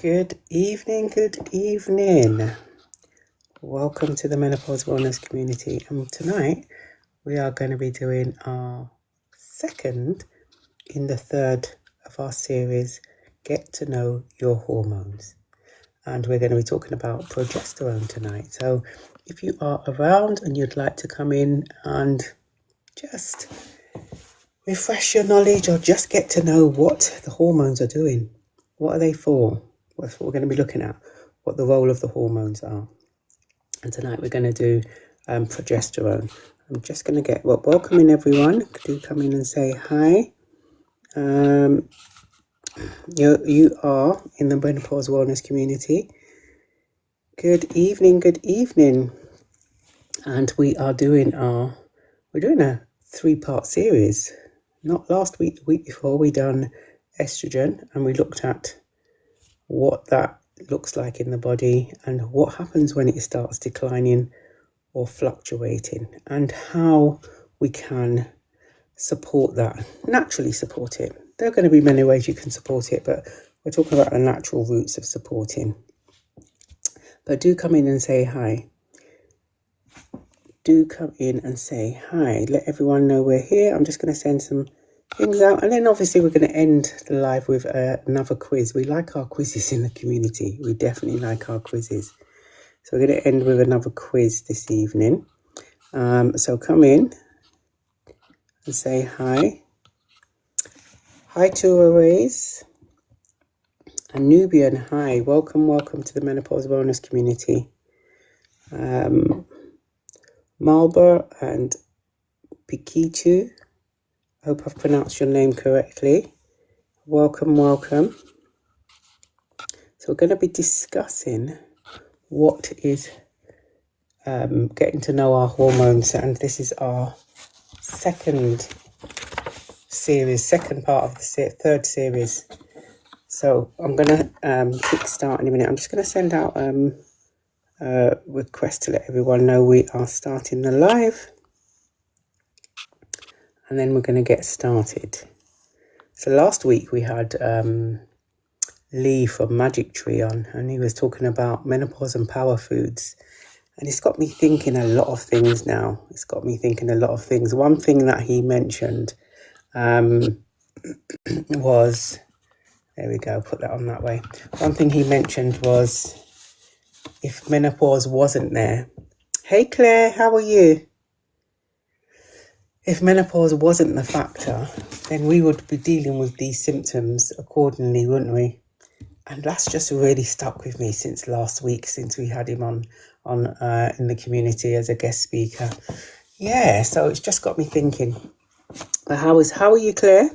Good evening, good evening. Welcome to the Menopause Wellness Community. And tonight we are going to be doing our second in the third of our series, Get to Know Your Hormones. And we're going to be talking about progesterone tonight. So if you are around and you'd like to come in and just refresh your knowledge or just get to know what the hormones are doing, what are they for? That's what we're going to be looking at, what the role of the hormones are. And tonight we're going to do progesterone. I'm just going to welcoming everyone. Do come in and say hi. You are in the Menopause Wellness Community. Good evening, good evening. And we're doing a 3-part series. Not last week, the week before, we done estrogen and we looked at what that looks like in the body and what happens when it starts declining or fluctuating and how we can support that, naturally support it. There are going to be many ways you can support it, but we're talking about the natural routes of supporting. But do come in and say hi. Do come in and say hi. Let everyone know we're here. I'm just going to send some things out, and then obviously we're going to end the live with another quiz. We like our quizzes in the community. We definitely like our quizzes. So we're going to end with another quiz this evening. So come in and say hi. Hi to Arrays. And Nubian, hi. Welcome to the Menopause Wellness Community. Marlborough and Pikitu. I hope I've pronounced your name correctly. Welcome. So we're going to be discussing what is getting to know our hormones, and this is our second part of the third series. So I'm going to kick start in a minute. I'm just going to send out a request to let everyone know we are starting the live, and then we're going to get started. So last week we had Lee from Magic Tree on, and he was talking about menopause and power foods. And it's got me thinking a lot of things now. One thing that he mentioned was, there we go, put that on that way. One thing he mentioned was if menopause wasn't there. Hey Claire, how are you? If menopause wasn't the factor, then we would be dealing with these symptoms accordingly, wouldn't we? And that's just really stuck with me since last week, since we had him on in the community as a guest speaker. Yeah, so it's just got me thinking. How are you, Claire?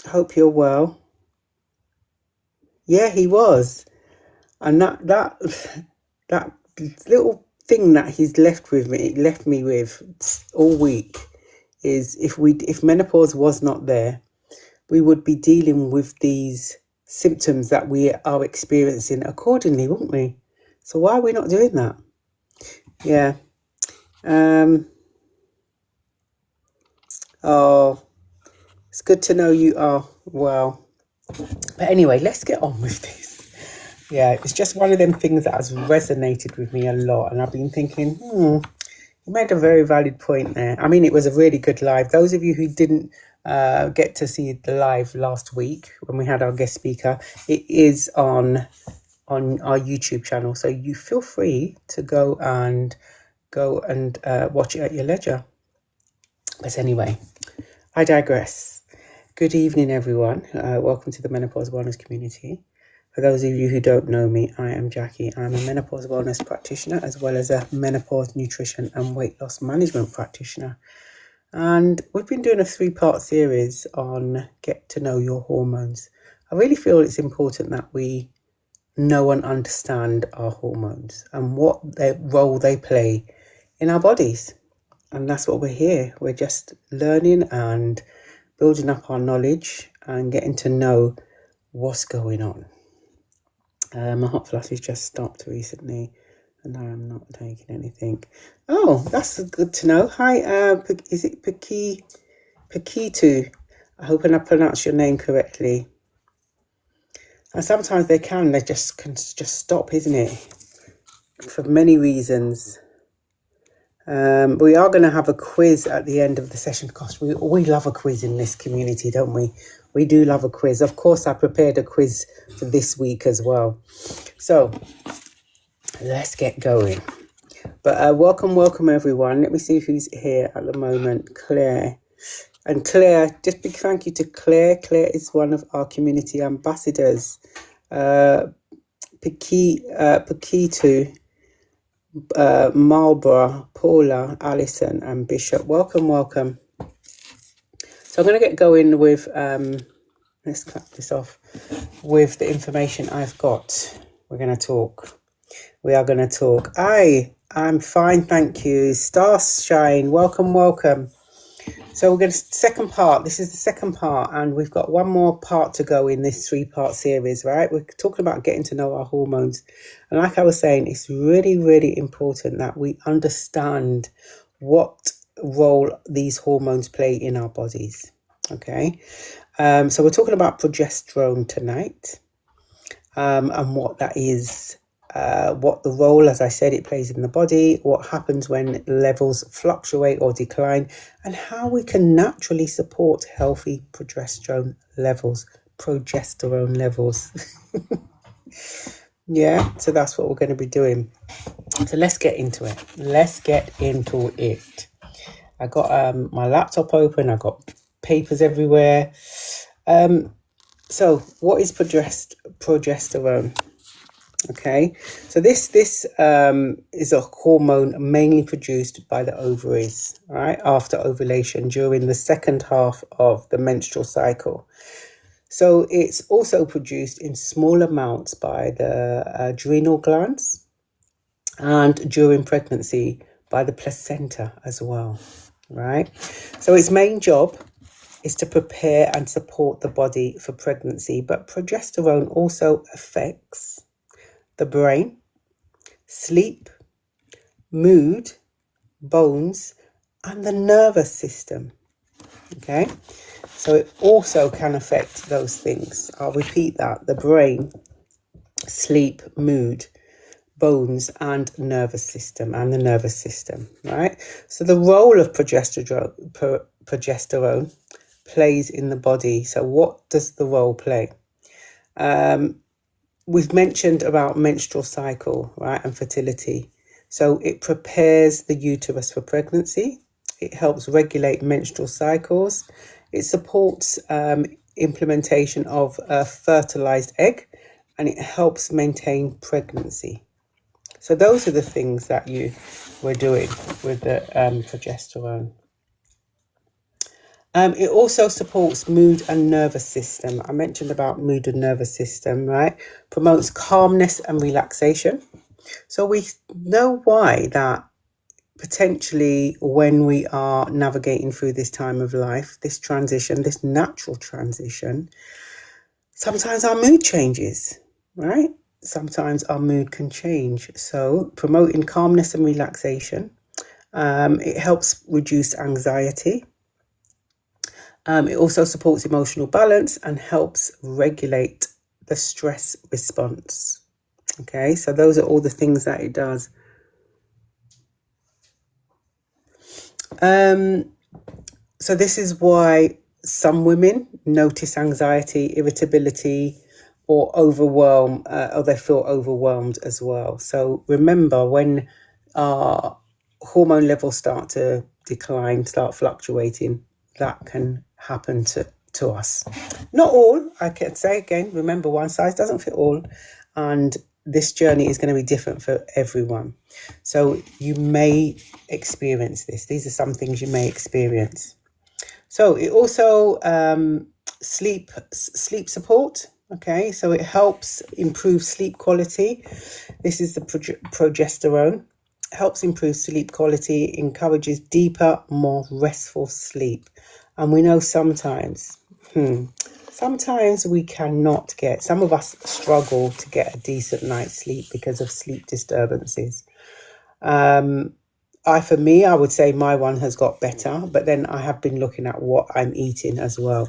Hope you're well. Yeah, he was. And that little thing that he's left me with all week is if menopause was not there, we would be dealing with these symptoms that we are experiencing accordingly, wouldn't we? So why are we not doing that? Yeah. Oh, it's good to know you are well. But anyway, let's get on with this. Yeah, it's just one of them things that has resonated with me a lot. And I've been thinking, you made a very valid point there. I mean, it was a really good live. Those of you who didn't get to see the live last week when we had our guest speaker, it is on our YouTube channel. So you feel free to go and watch it at your leisure. But anyway, I digress. Good evening, everyone. Welcome to the Menopause Wellness Community. For those of you who don't know me, I am Jackie. I'm a menopause wellness practitioner as well as a menopause nutrition and weight loss management practitioner. And we've been doing a 3-part series on Get to Know Your Hormones. I really feel it's important that we know and understand our hormones and what role they play in our bodies. And that's what we're here. We're just learning and building up our knowledge and getting to know what's going on. My hot flash has just stopped recently and I am not taking anything. Oh, that's good to know. Hi, is it Pakitu? I hope I pronounced your name correctly. And sometimes they just can just stop, isn't it? For many reasons. We are going to have a quiz at the end of the session. Gosh, we love a quiz in this community, don't we? We do love a quiz. Of course, I prepared a quiz for this week as well. So let's get going. But welcome everyone. Let me see who's here at the moment. Claire. And Claire, just big thank you to Claire. Claire is one of our community ambassadors. Pakitu, Marlborough, Paula, Alison and Bishop. Welcome. So I'm going to get going with, let's clap this off, with the information I've got. We are going to talk. I'm fine, thank you. Starshine, welcome. So we're going to second part. This is the second part, and we've got one more part to go in this 3-part series, right? We're talking about getting to know our hormones. And like I was saying, it's really, really important that we understand what role these hormones play in our bodies. Okay. So we're talking about progesterone tonight, and what that is. What the role, as I said, it plays in the body, what happens when levels fluctuate or decline, and how we can naturally support healthy progesterone levels. Yeah, so that's what we're going to be doing. So let's get into it. I got my laptop open, I got papers everywhere. So what is progesterone? Okay, so this is a hormone mainly produced by the ovaries, right, after ovulation during the second half of the menstrual cycle. So it's also produced in small amounts by the adrenal glands and during pregnancy by the placenta as well, right? So its main job is to prepare and support the body for pregnancy, but progesterone also affects the brain, sleep, mood, bones, and the nervous system. Okay, so it also can affect those things. I'll repeat that: the brain, sleep, mood, bones, and nervous system, right? So the role of progesterone plays in the body. So what does the role play? We've mentioned about menstrual cycle, right, and fertility. So it prepares the uterus for pregnancy. It helps regulate menstrual cycles. It supports implementation of a fertilized egg, and it helps maintain pregnancy. So those are the things that you were doing with the progesterone. It also supports mood and nervous system. I mentioned about mood and nervous system, right? Promotes calmness and relaxation. So we know why that potentially when we are navigating through this time of life, this transition, this natural transition, sometimes our mood changes, right? Sometimes our mood can change. So promoting calmness and relaxation, it helps reduce anxiety. It also supports emotional balance and helps regulate the stress response. Okay, so those are all the things that it does. So this is why some women notice anxiety, irritability, or overwhelm, or they feel overwhelmed as well. So remember, when our hormone levels start to decline, start fluctuating, that can happen to us. Not all, I can say again, remember, one size doesn't fit all, and this journey is going to be different for everyone. So you may experience this. These are some things you may experience. So it also sleep support. Okay, so it helps improve sleep quality. This is the progesterone. Helps improve sleep quality, encourages deeper, more restful sleep. And we know sometimes we cannot get, some of us struggle to get a decent night's sleep because of sleep disturbances. I would say my one has got better, but then I have been looking at what I'm eating as well.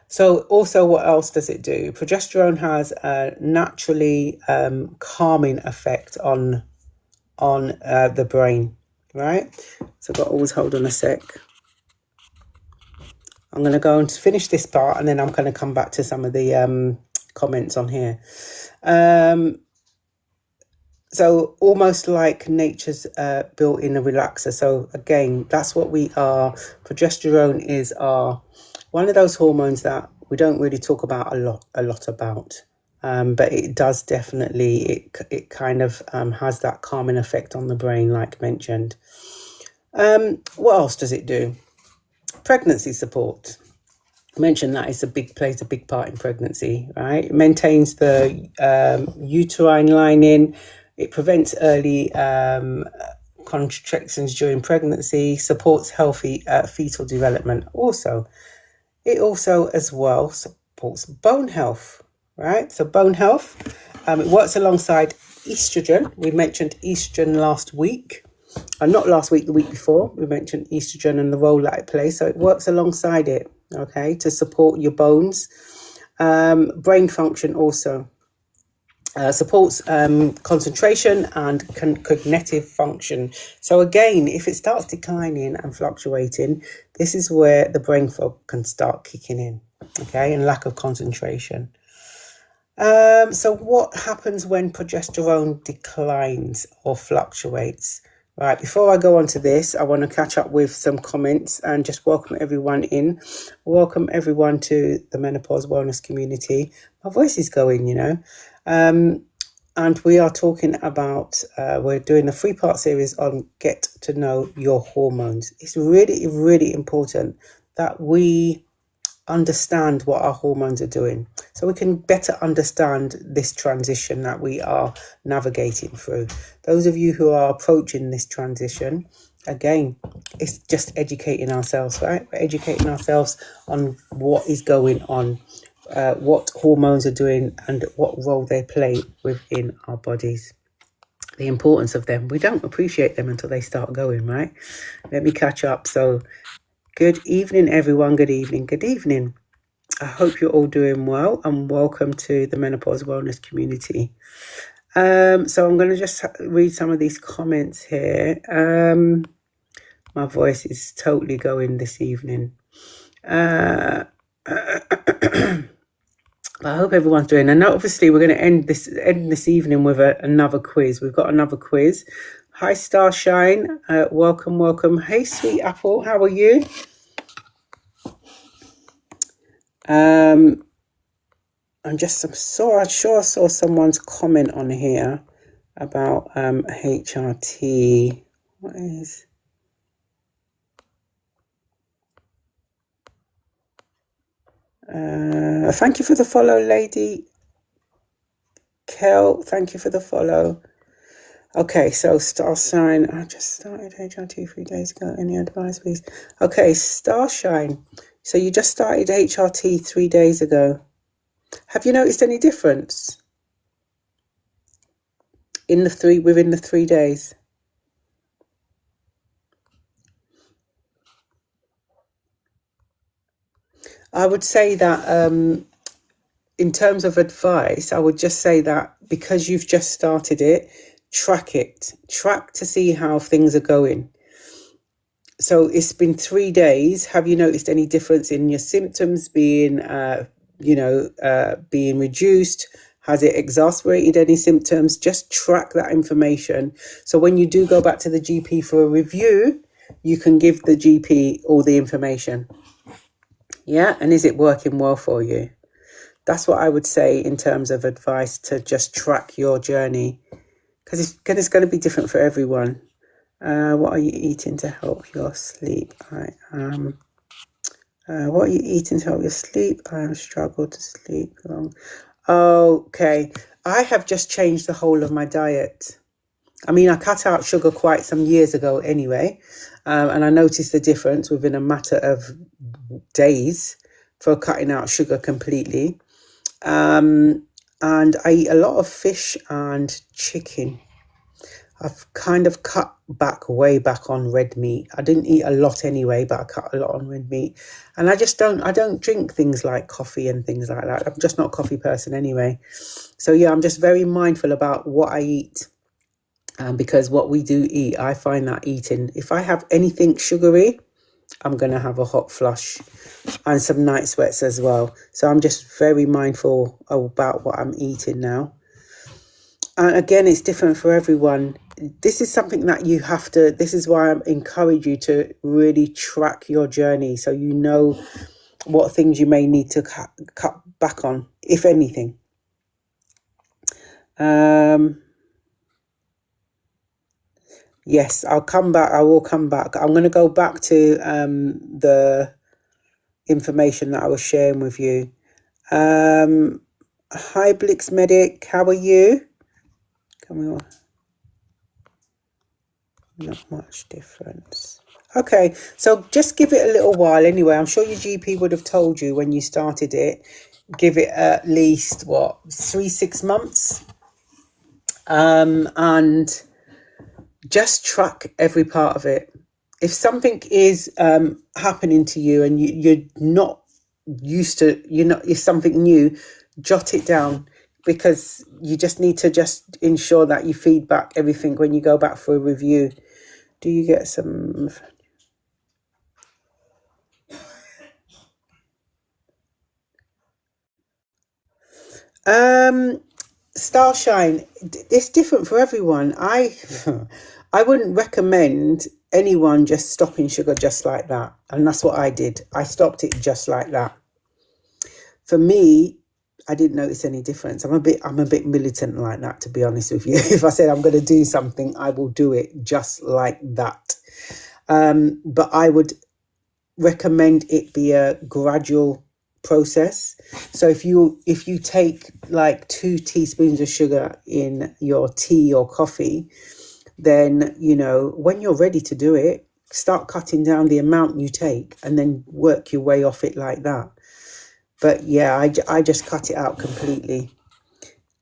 So also, what else does it do? Progesterone has a naturally calming effect on the brain, right? So I've got to always hold on a sec. I'm going to go and finish this part, and then I'm going to come back to some of the comments on here. So almost like nature's built-in a relaxer. So again, that's what we are. Progesterone is one of those hormones that we don't really talk about a lot about. But it does definitely, it kind of has that calming effect on the brain, like mentioned. What else does it do? Pregnancy support. I mentioned that plays a big part in pregnancy, right? It maintains the uterine lining. It prevents early contractions during pregnancy, supports healthy fetal development. It also as well supports bone health, right? So bone health, it works alongside estrogen. We mentioned estrogen last week. Not last week, the week before. We mentioned estrogen and the role that it plays. So it works alongside it, okay, to support your bones. Brain function also. Supports concentration and cognitive function. So again, if it starts declining and fluctuating, this is where the brain fog can start kicking in, okay, and lack of concentration. So what happens when progesterone declines or fluctuates? Right, before I go on to this, I want to catch up with some comments and just welcome everyone in. Welcome everyone to the Menopause Wellness community. My voice is going, and we are talking about, we're doing a 3-part series on get to know your hormones. It's really, really important that we understand what our hormones are doing so we can better understand this transition that we are navigating through. Those of you who are approaching this transition, again, it's just educating ourselves, right? We're educating ourselves on what is going on, what hormones are doing and what role they play within our bodies. The importance of them. We don't appreciate them until they start going, right? Let me catch up. So good evening, everyone. Good evening. I hope you're all doing well and welcome to the Menopause Wellness community. So I'm going to just read some of these comments here. My voice is totally going this evening. I hope everyone's doing. And obviously we're going to end this evening with another quiz. We've got another quiz. Hi, Starshine. Welcome. Hey, Sweet Apple. How are you? I'm sure I saw someone's comment on here about HRT. What is? Thank you for the follow, Lady Kel. Thank you for the follow. Okay, so Starshine. I just started HRT 3 days ago. Any advice, please? Okay, Starshine. So you just started HRT 3 days ago. Have you noticed any difference within the 3 days? I would say that in terms of advice, I would just say that because you've just started it, track to see how things are going. So it's been 3 days. Have you noticed any difference in your symptoms being reduced? Has it exacerbated any symptoms? Just track that information. So when you do go back to the GP for a review, you can give the GP all the information. Yeah, and is it working well for you? That's what I would say in terms of advice, to just track your journey, because it's going to be different for everyone. What are you eating to help your sleep? What are you eating to help your sleep? I have struggled to sleep long. Okay, I have just changed the whole of my diet. I mean, I cut out sugar quite some years ago anyway, and I noticed the difference within a matter of days for cutting out sugar completely. And I eat a lot of fish and chicken. I've kind of cut back way back on red meat. I didn't eat a lot anyway, but I cut a lot on red meat. And I don't drink things like coffee and things like that. I'm just not a coffee person anyway. So yeah, I'm just very mindful about what I eat. Because what we do eat, I find that eating, if I have anything sugary, I'm going to have a hot flush and some night sweats as well. So I'm just very mindful about what I'm eating now. And again, it's different for everyone. This is something that you have to, this is why I encourage you to really track your journey so you know what things you may need to cut back on, if anything. Yes, I'll come back. I will come back. I'm going to go back to the information that I was sharing with you. Hi, Blix Medic. How are you? Come on. Not much difference. Okay, so just give it a little while anyway. I'm sure your GP would have told you when you started it. Give it at least, 3-6 months. And just track every part of it. If something is happening to you and you're not used to, it's something new, jot it down, because you just need to just ensure that you feed back everything when you go back for a review. Do you get some... Starshine, it's different for everyone. I wouldn't recommend anyone just stopping sugar just like that. And that's what I did. I stopped it just like that. For me, I didn't notice any difference. I'm a bit militant like that, to be honest with you. If I said I'm going to do something, I will do it just like that. But I would recommend it be a gradual process. So if you take like 2 teaspoons of sugar in your tea or coffee, then when you're ready to do it, start cutting down the amount you take and then work your way off it like that. But yeah, I just cut it out completely.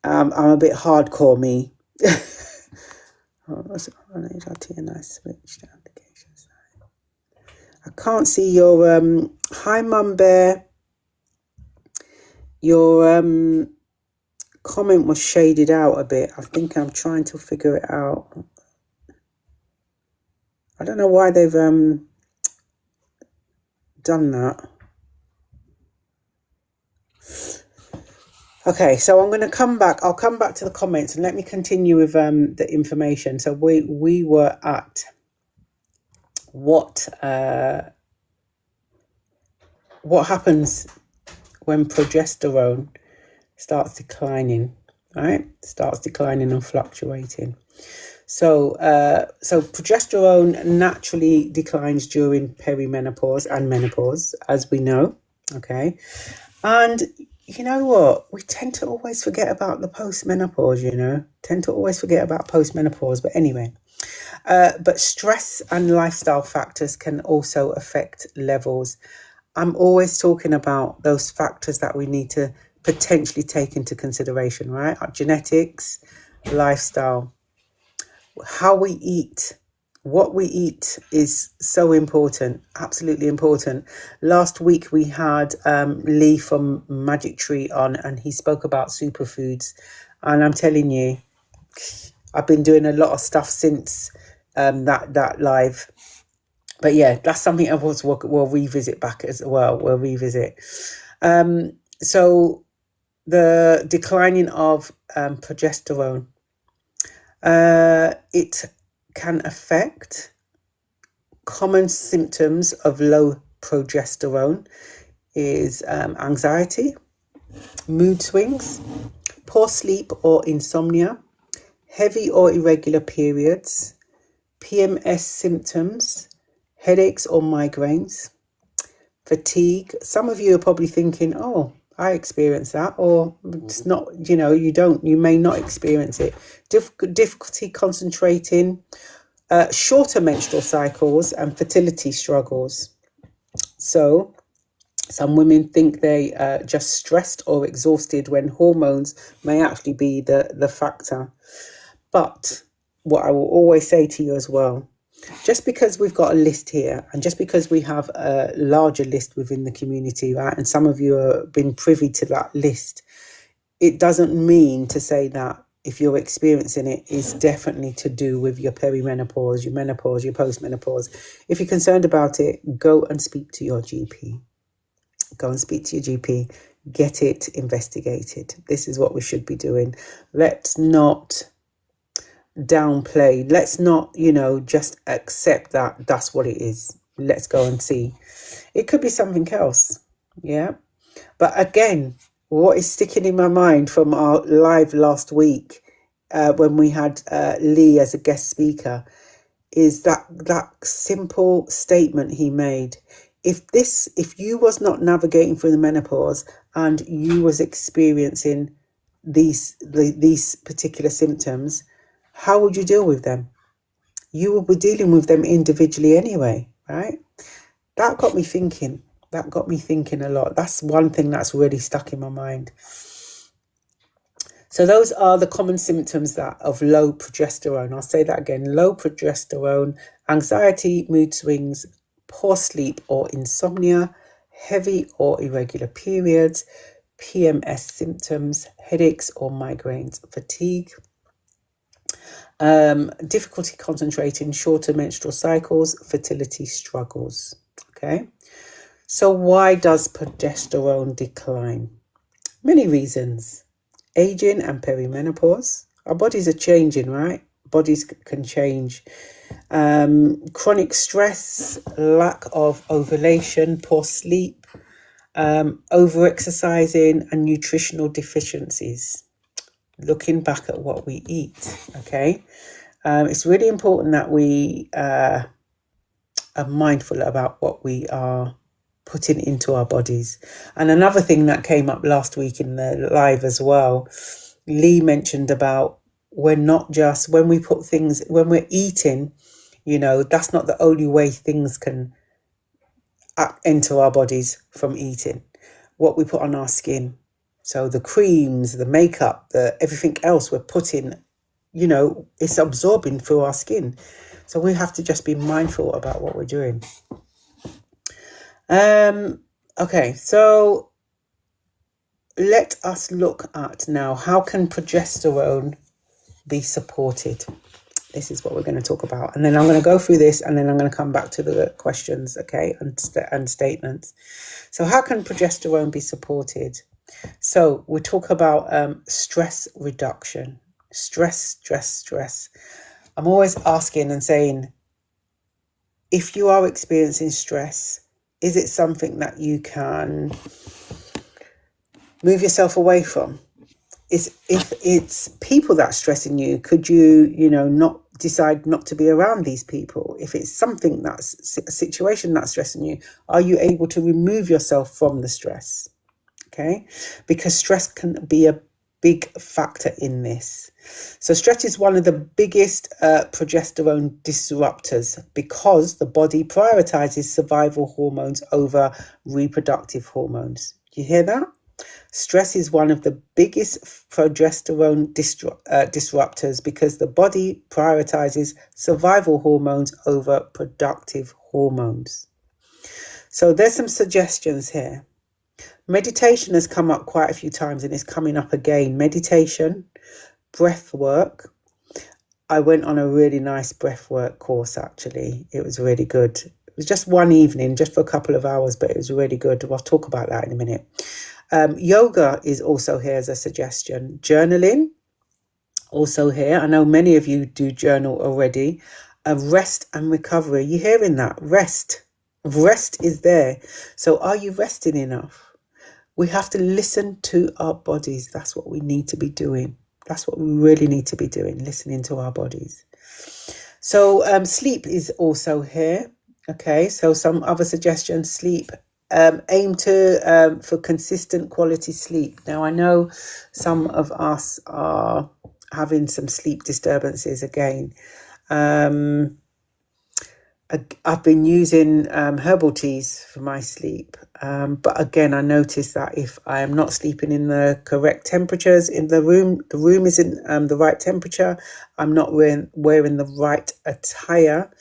I'm a bit hardcore, me. I can't see your hi Mum Bear. Your comment was shaded out a bit. I think I'm trying to figure it out. I don't know why they've done that. Okay, so I'm going to come back. I'll come back to the comments and let me continue with the information. So we were at what happens when progesterone starts declining, right? Starts declining and fluctuating. So progesterone naturally declines during perimenopause and menopause, as we know, okay? And you know what? We tend to always forget about the postmenopause, But anyway, but stress and lifestyle factors can also affect levels. I'm always talking about those factors that we need to potentially take into consideration, right? Our genetics, lifestyle, how we eat, what we eat is so important, absolutely important. Last week we had Lee from Magic Tree on, and he spoke about superfoods. And I'm telling you, I've been doing a lot of stuff since that live. But yeah, that's something else we'll revisit back as well. We'll revisit. So the declining of progesterone, it can affect common symptoms of low progesterone is anxiety, mood swings, poor sleep or insomnia, heavy or irregular periods, PMS symptoms, headaches or migraines, fatigue. Some of you are probably thinking, oh, I experience that, or it's not, you may not experience it. Difficulty concentrating, shorter menstrual cycles and fertility struggles. So some women think they are just stressed or exhausted when hormones may actually be the factor. But what I will always say to you as well, just because we've got a list here, and just because we have a larger list within the community, right, and some of you have been privy to that list, it doesn't mean to say that if you're experiencing it is definitely to do with your perimenopause, your menopause, your postmenopause. If you're concerned about it, go and speak to your GP. Go and speak to your GP. Get it investigated. This is what we should be doing. Let's not downplay. Let's not, just accept that that's what it is. Let's go and see. It could be something else. Yeah. But again, what is sticking in my mind from our live last week when we had Lee as a guest speaker is that simple statement he made. If you was not navigating through the menopause and you was experiencing these particular symptoms, how would you deal with them? You will be dealing with them individually anyway, right? That got me thinking. That got me thinking a lot. That's one thing that's really stuck in my mind. So those are the common symptoms of low progesterone. I'll say that again. Low progesterone, anxiety, mood swings, poor sleep or insomnia, heavy or irregular periods, PMS symptoms, headaches or migraines, fatigue, difficulty concentrating, shorter menstrual cycles, fertility struggles. Okay. So why does progesterone decline? Many reasons. Aging and perimenopause. Our bodies are changing, right? Bodies can change. Chronic stress, lack of ovulation, poor sleep, over-exercising and nutritional deficiencies. Looking back at what we eat, okay? It's really important that we are mindful about what we are putting into our bodies. And another thing that came up last week in the live as well, Lee mentioned about when we're eating, that's not the only way things can enter our bodies from eating. What we put on our skin, so the creams, the makeup, everything else we're putting, it's absorbing through our skin. So we have to just be mindful about what we're doing. Okay, so let us look at now, how can progesterone be supported? This is what we're going to talk about. And then I'm going to go through this and then I'm going to come back to the questions, okay, and statements. So how can progesterone be supported? So we talk about stress reduction. Stress. I'm always asking and saying, if you are experiencing stress, is it something that you can move yourself away from? If it's people that's stressing you, could you, not decide not to be around these people? If it's something that's a situation that's stressing you, are you able to remove yourself from the stress? Okay, because stress can be a big factor in this. So stress is one of the biggest progesterone disruptors because the body prioritizes survival hormones over reproductive hormones. Do you hear that? Stress is one of the biggest progesterone disruptors because the body prioritizes survival hormones over productive hormones. So there's some suggestions here. Meditation has come up quite a few times and it's coming up again. Meditation, breath work. I went on a really nice breath work course, actually. It was really good. It was just one evening, just for a couple of hours, but it was really good. I'll talk about that in a minute. Yoga is also here as a suggestion. Journaling, also here. I know many of you do journal already. Rest and recovery. You hearing that? Rest is there. So are you resting enough? We have to listen to our bodies. That's what we need to be doing. That's what we really need to be doing, listening to our bodies. So sleep is also here. Okay, so some other suggestions. Sleep. Aim for consistent quality sleep. Now, I know some of us are having some sleep disturbances again. I've been using herbal teas for my sleep. But again, I noticed that if I am not sleeping in the correct temperatures in the room isn't the right temperature, I'm not wearing the right attire,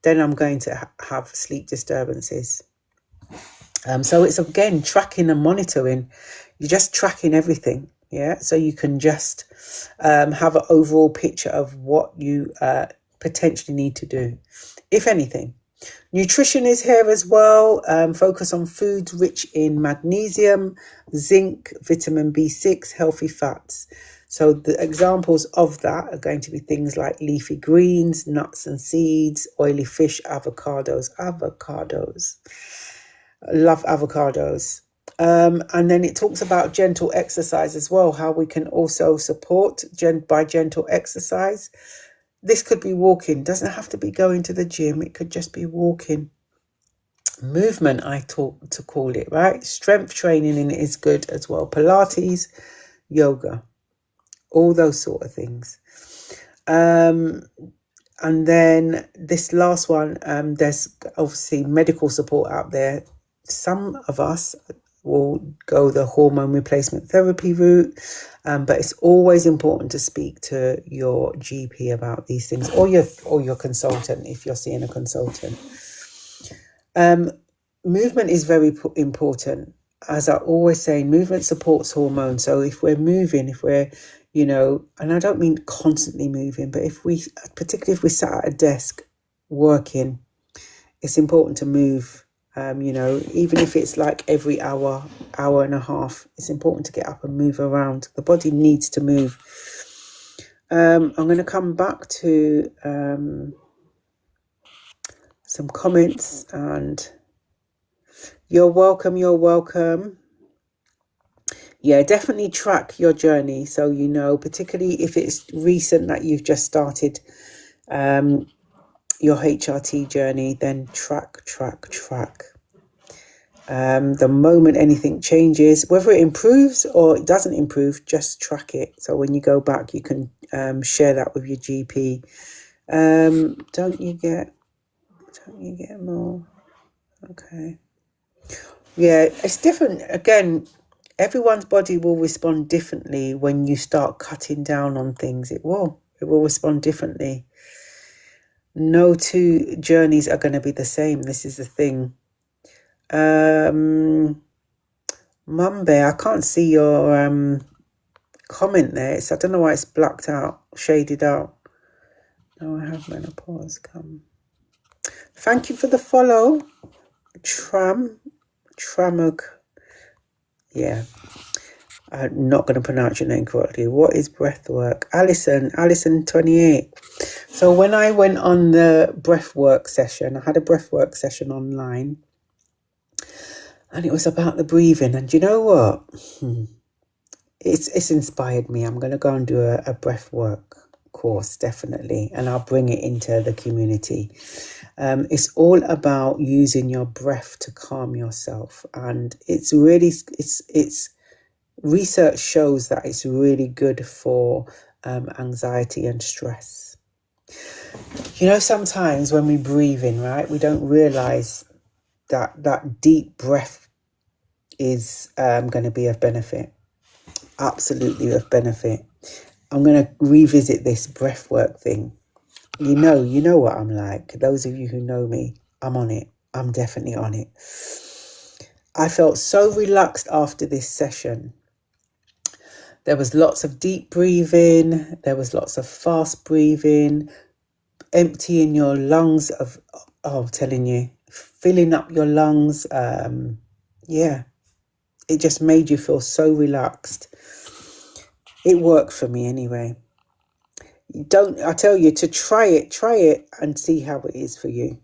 then I'm going to have sleep disturbances. So it's again tracking and monitoring. You're just tracking everything, yeah. So you can just have an overall picture of what you potentially need to do, if anything. Nutrition is here as well. Focus on foods rich in magnesium, zinc, vitamin B6, healthy fats. So the examples of that are going to be things like leafy greens, nuts and seeds, oily fish, avocados. I love avocados. And then it talks about gentle exercise as well, how we can also support by gentle exercise. This could be walking, doesn't have to be going to the gym, it could just be walking. Movement, I talk to call it, right? Strength training in it is good as well. Pilates, yoga, all those sort of things. And then this last one, there's obviously medical support out there. Some of us will go the hormone replacement therapy route, but it's always important to speak to your GP about these things, or your consultant if you're seeing a consultant. Movement is very important. As I always say, movement supports hormones. So if we're moving, if we're, and I don't mean constantly moving, but particularly if we sat at a desk working, it's important to move. Even if it's like every hour and a half, it's important to get up and move around. The body needs to move. I'm going to come back to some comments, and you're welcome. Yeah, definitely track your journey. So, particularly if it's recent that you've just started your HRT journey, then track. The moment anything changes, whether it improves or it doesn't improve, just track it. So when you go back, you can share that with your GP. Don't you get more? Okay. Yeah, it's different. Again, everyone's body will respond differently when you start cutting down on things. It will respond differently. No two journeys are going to be the same. This is the thing. Mumbe, I can't see your comment there. I don't know why it's blacked out, shaded out. Now I have menopause come. Thank you for the follow. Tramug. Yeah. I'm not going to pronounce your name correctly. What is breath work? Alison 28. So when I went on the breath work session, I had a breath work session online, and it was about the breathing. And you know what? It's inspired me. I'm going to go and do a breath work course, definitely, and I'll bring it into the community. It's all about using your breath to calm yourself, and it's research shows that it's really good for anxiety and stress. Sometimes when we breathe in, right, we don't realize that deep breath is going to be of benefit. Absolutely of benefit. I'm going to revisit this breath work thing. You know what I'm like. Those of you who know me, I'm on it. I'm definitely on it. I felt so relaxed after this session. There was lots of deep breathing. There was lots of fast breathing, emptying your lungs telling you, filling up your lungs. Yeah, it just made you feel so relaxed. It worked for me anyway. I tell you to try it and see how it is for you.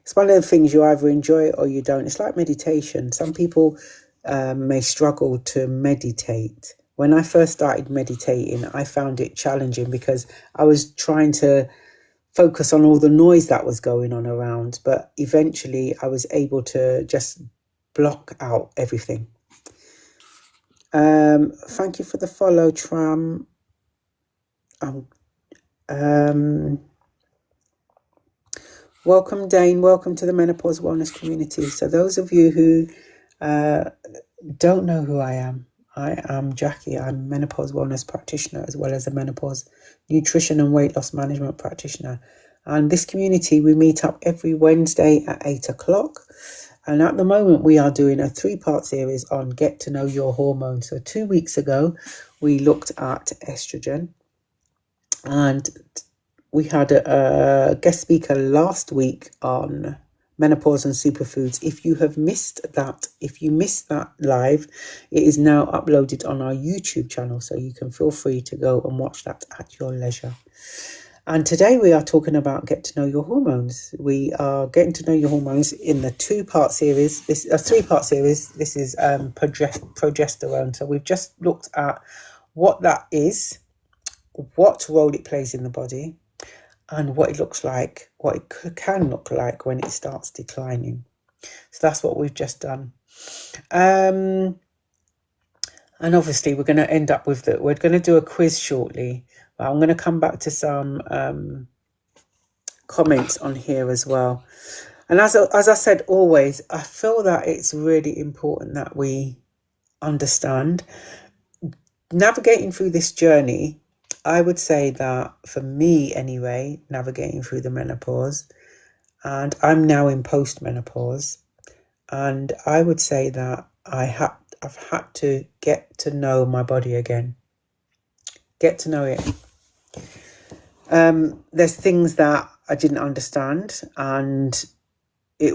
It's one of the things you either enjoy it or you don't. It's like meditation. Some people may struggle to meditate. When I first started meditating, I found it challenging because I was trying to focus on all the noise that was going on around. But eventually I was able to just block out everything. Thank you for the follow, Tram. Welcome, Dane. Welcome to the Menopause Wellness community. So those of you who don't know who I am Jackie. I'm a menopause wellness practitioner as well as a menopause nutrition and weight loss management practitioner. And this community, we meet up every Wednesday at 8 o'clock. And at the moment, we are doing a 3-part series on Get to Know Your Hormones. So 2 weeks ago, we looked at estrogen. And we had a guest speaker last week on menopause and superfoods. If you have missed that, if you missed that live, it is now uploaded on our YouTube channel. So you can feel free to go and watch that at your leisure. And today we are talking about Get to Know Your Hormones. We are getting to know your hormones in the 2-part series. This is a 3-part series. This is progesterone. So we've just looked at what that is, what role it plays in the body, and what it looks like, what it can look like when it starts declining. So that's what we've just done. And obviously we're going to end up with we're going to do a quiz shortly, but I'm going to come back to some comments on here as well. And as I said, always, I feel that it's really important that we understand navigating through this journey. I would say that for me anyway, navigating through the menopause, and I'm now in post-menopause, and I would say that I've had to get to know my body again, get to know it. There's things that I didn't understand, and it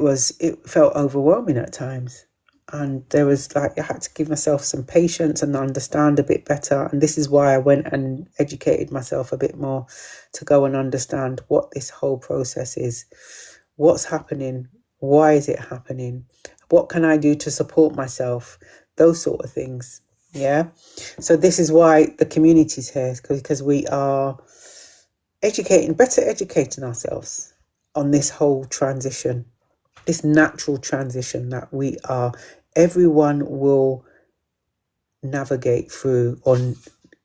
felt overwhelming at times. And there was I had to give myself some patience and understand a bit better. And this is why I went and educated myself a bit more to go and understand what this whole process is, what's happening, why is it happening, what can I do to support myself, those sort of things. Yeah. So this is why the community's here, because we are better educating ourselves on this whole transition, this natural transition that everyone will navigate through or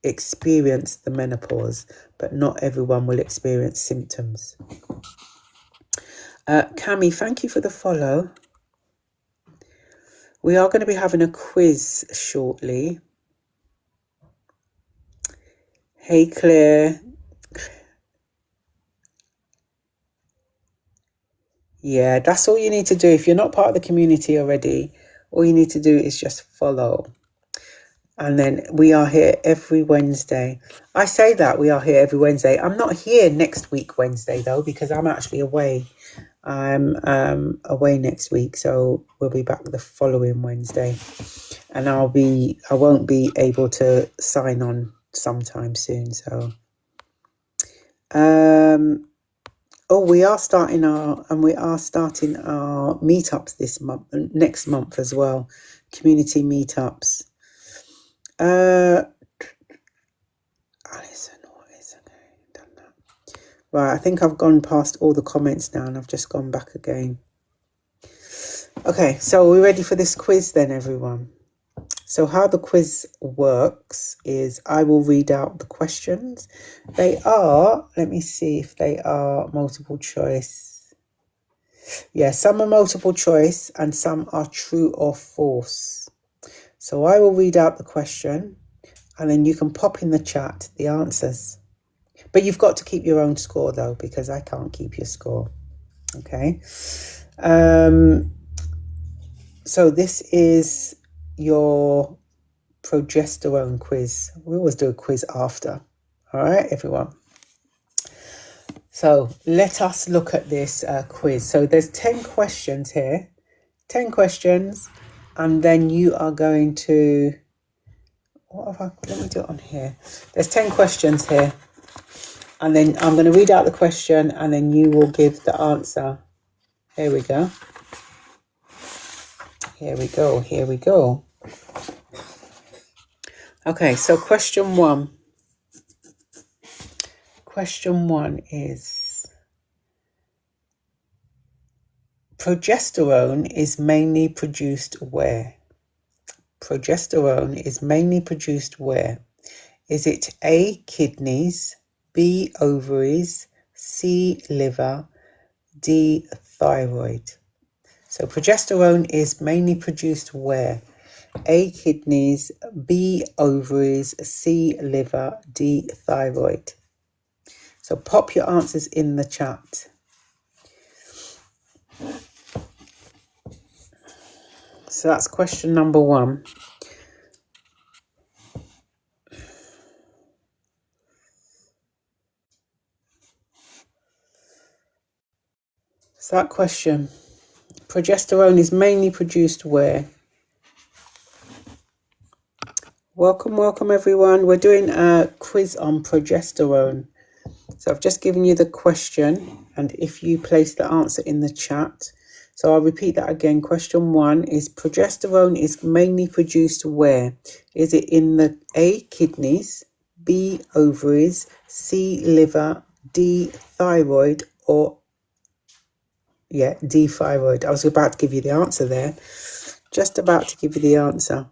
experience the menopause, but not everyone will experience symptoms. Cami, thank you for the follow. We are going to be having a quiz shortly. Hey, Claire. Yeah, that's all you need to do. If you're not part of the community already, all you need to do is just follow. And then we are here every Wednesday. I say that we are here every Wednesday. I'm not here next week Wednesday, though, because I'm actually away. I'm away next week, so we'll be back the following Wednesday. And I won't be able to sign on sometime soon. So, we are starting our meetups this month, next month as well, community meetups. Alison, what is okay? Done that. Right, I think I've gone past all the comments now, and I've just gone back again. Okay, so we're ready for this quiz then, everyone. So how the quiz works is I will read out the questions. They are, let me see if they are multiple choice. Yeah, some are multiple choice and some are true or false. So I will read out the question and then you can pop in the chat the answers. But you've got to keep your own score though, because I can't keep your score. Okay. So this is your progesterone quiz. We always do a quiz after. All right, everyone. So let us look at this quiz. So there's 10 questions here. 10 questions. And then you are going to... let me do it on here. There's 10 questions here. And then I'm going to read out the question and then you will give the answer. Here we go. Here we go. Here we go. Okay, so question one. Question one is, progesterone is mainly produced where? Progesterone is mainly produced where? Is it A, kidneys, B, ovaries, C, liver, D, thyroid. So progesterone is mainly produced where? A, kidneys, B, ovaries, C, liver, D, thyroid. So pop your answers in the chat. So that's question number 1. So that question, progesterone is mainly produced where? Welcome everyone. We're doing a quiz on progesterone. So I've just given you the question, and if you place the answer in the chat. So I'll repeat that again. Question 1 is progesterone is mainly produced where? Is it in the A, kidneys, B, ovaries, C, liver, D, thyroid, or D, thyroid. I was about to give you the answer there. Just about to give you the answer.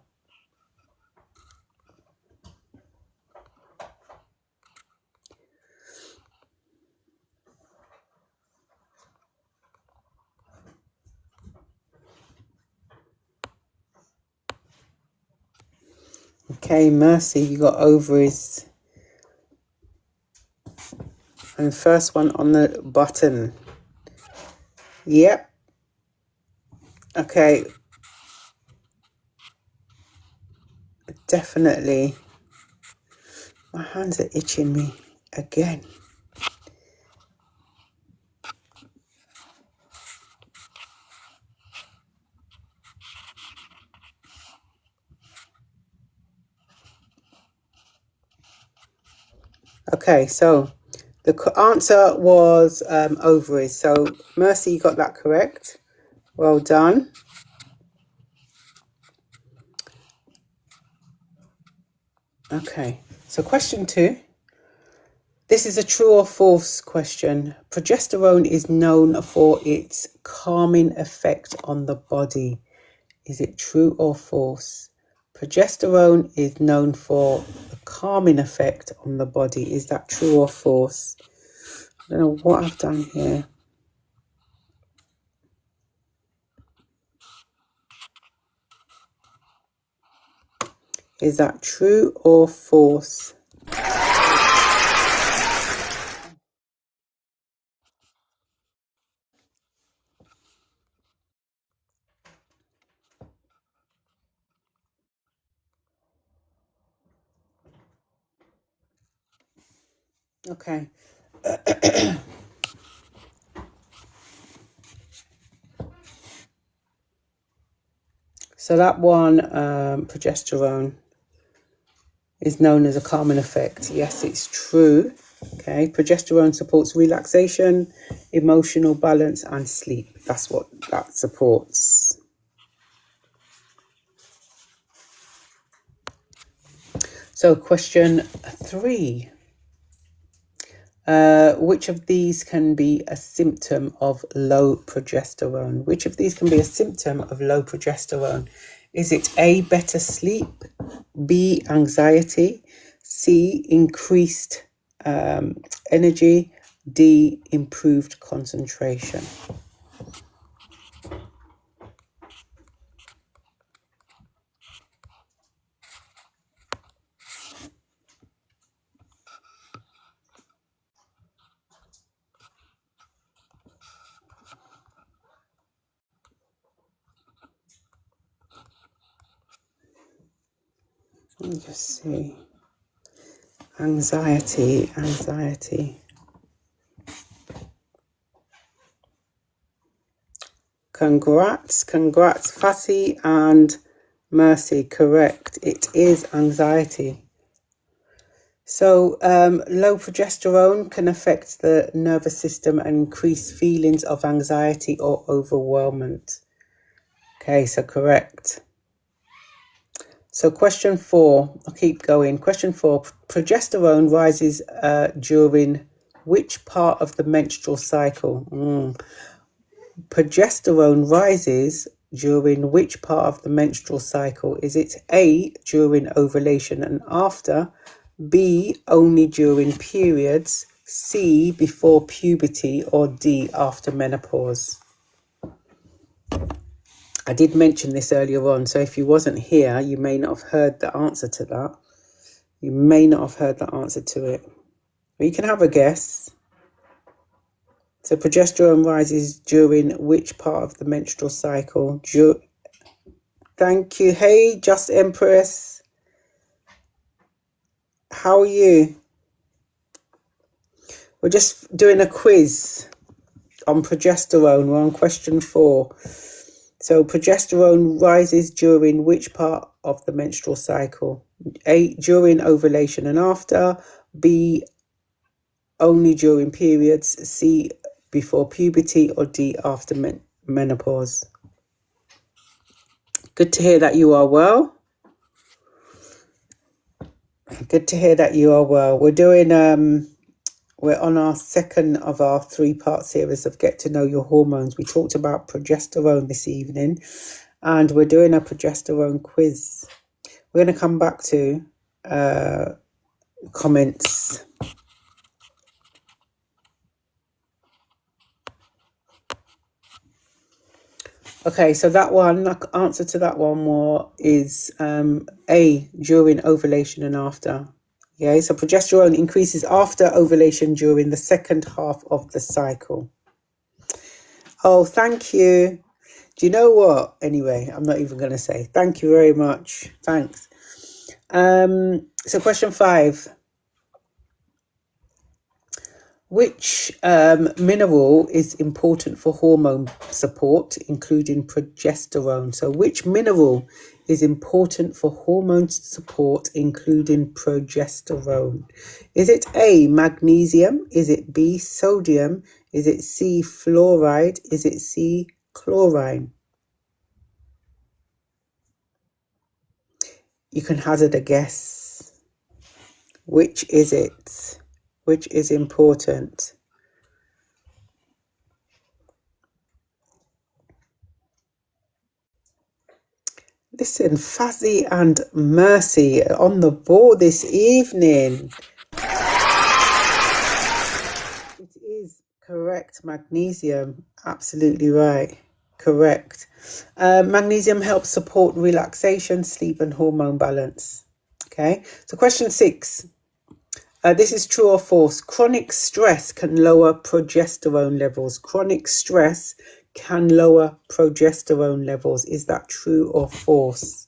Okay, Mercy, you got ovaries. And first one on the button. Yep. Okay. Definitely. My hands are itching me again. Okay, so the answer was ovaries. So Mercy, you got that correct. Well done. Okay, so question 2. This is a true or false question. Progesterone is known for its calming effect on the body. Is it true or false? Progesterone is known for the calming effect on the body. Is that true or false? I don't know what I've done here. Is that true or false? Okay. So that one, progesterone, is known as a calming effect. Yes, it's true. Okay. Progesterone supports relaxation, emotional balance, and sleep. That's what that supports. So question 3. Which of these can be a symptom of low progesterone? Which of these can be a symptom of low progesterone? Is it A, better sleep, B, anxiety, C, increased energy, D, improved concentration? Let me just see. Anxiety. Congrats, Fatty and Mercy. Correct. It is anxiety. So low progesterone can affect the nervous system and increase feelings of anxiety or overwhelmment. Okay, so correct. So question 4, I'll keep going. Question 4, progesterone rises during which part of the menstrual cycle? Progesterone rises during which part of the menstrual cycle? Is it A, during ovulation and after, B, only during periods, C, before puberty, or D, after menopause? I did mention this earlier on, so if you wasn't here, you may not have heard the answer to that. You may not have heard the answer to it. But you can have a guess. So progesterone rises during which part of the menstrual cycle? Thank you. Hey, Just Empress. How are you? We're just doing a quiz on progesterone. We're on question 4. So progesterone rises during which part of the menstrual cycle? A, during ovulation and after. B, only during periods. C, before puberty. Or D, after menopause. Good to hear that you are well. Good to hear that you are well. We're doing we're on our second of our 3-part series of Get to Know Your Hormones. We talked about progesterone this evening, and we're doing a progesterone quiz. We're going to come back to comments. Okay, so that one, the answer to that one is A, during ovulation and after. Okay, so progesterone increases after ovulation during the second half of the cycle. Oh, thank you. Do you know what? Anyway, I'm not even going to say. Thank you very much. Thanks. So question 5. Which mineral is important for hormone support, including progesterone? So which mineral is important for hormone support, including progesterone? Is it A, magnesium? Is it B, sodium? Is it C, fluoride? Is it C, chlorine? You can hazard a guess. Which is it? Which is important? Listen, Fuzzy and Mercy on the board this evening. It is correct, magnesium. Absolutely right. Correct. Magnesium helps support relaxation, sleep, and hormone balance. Okay, so question 6. This is true or false. Chronic stress can lower progesterone levels. Chronic stress can lower progesterone levels. Is that true or false?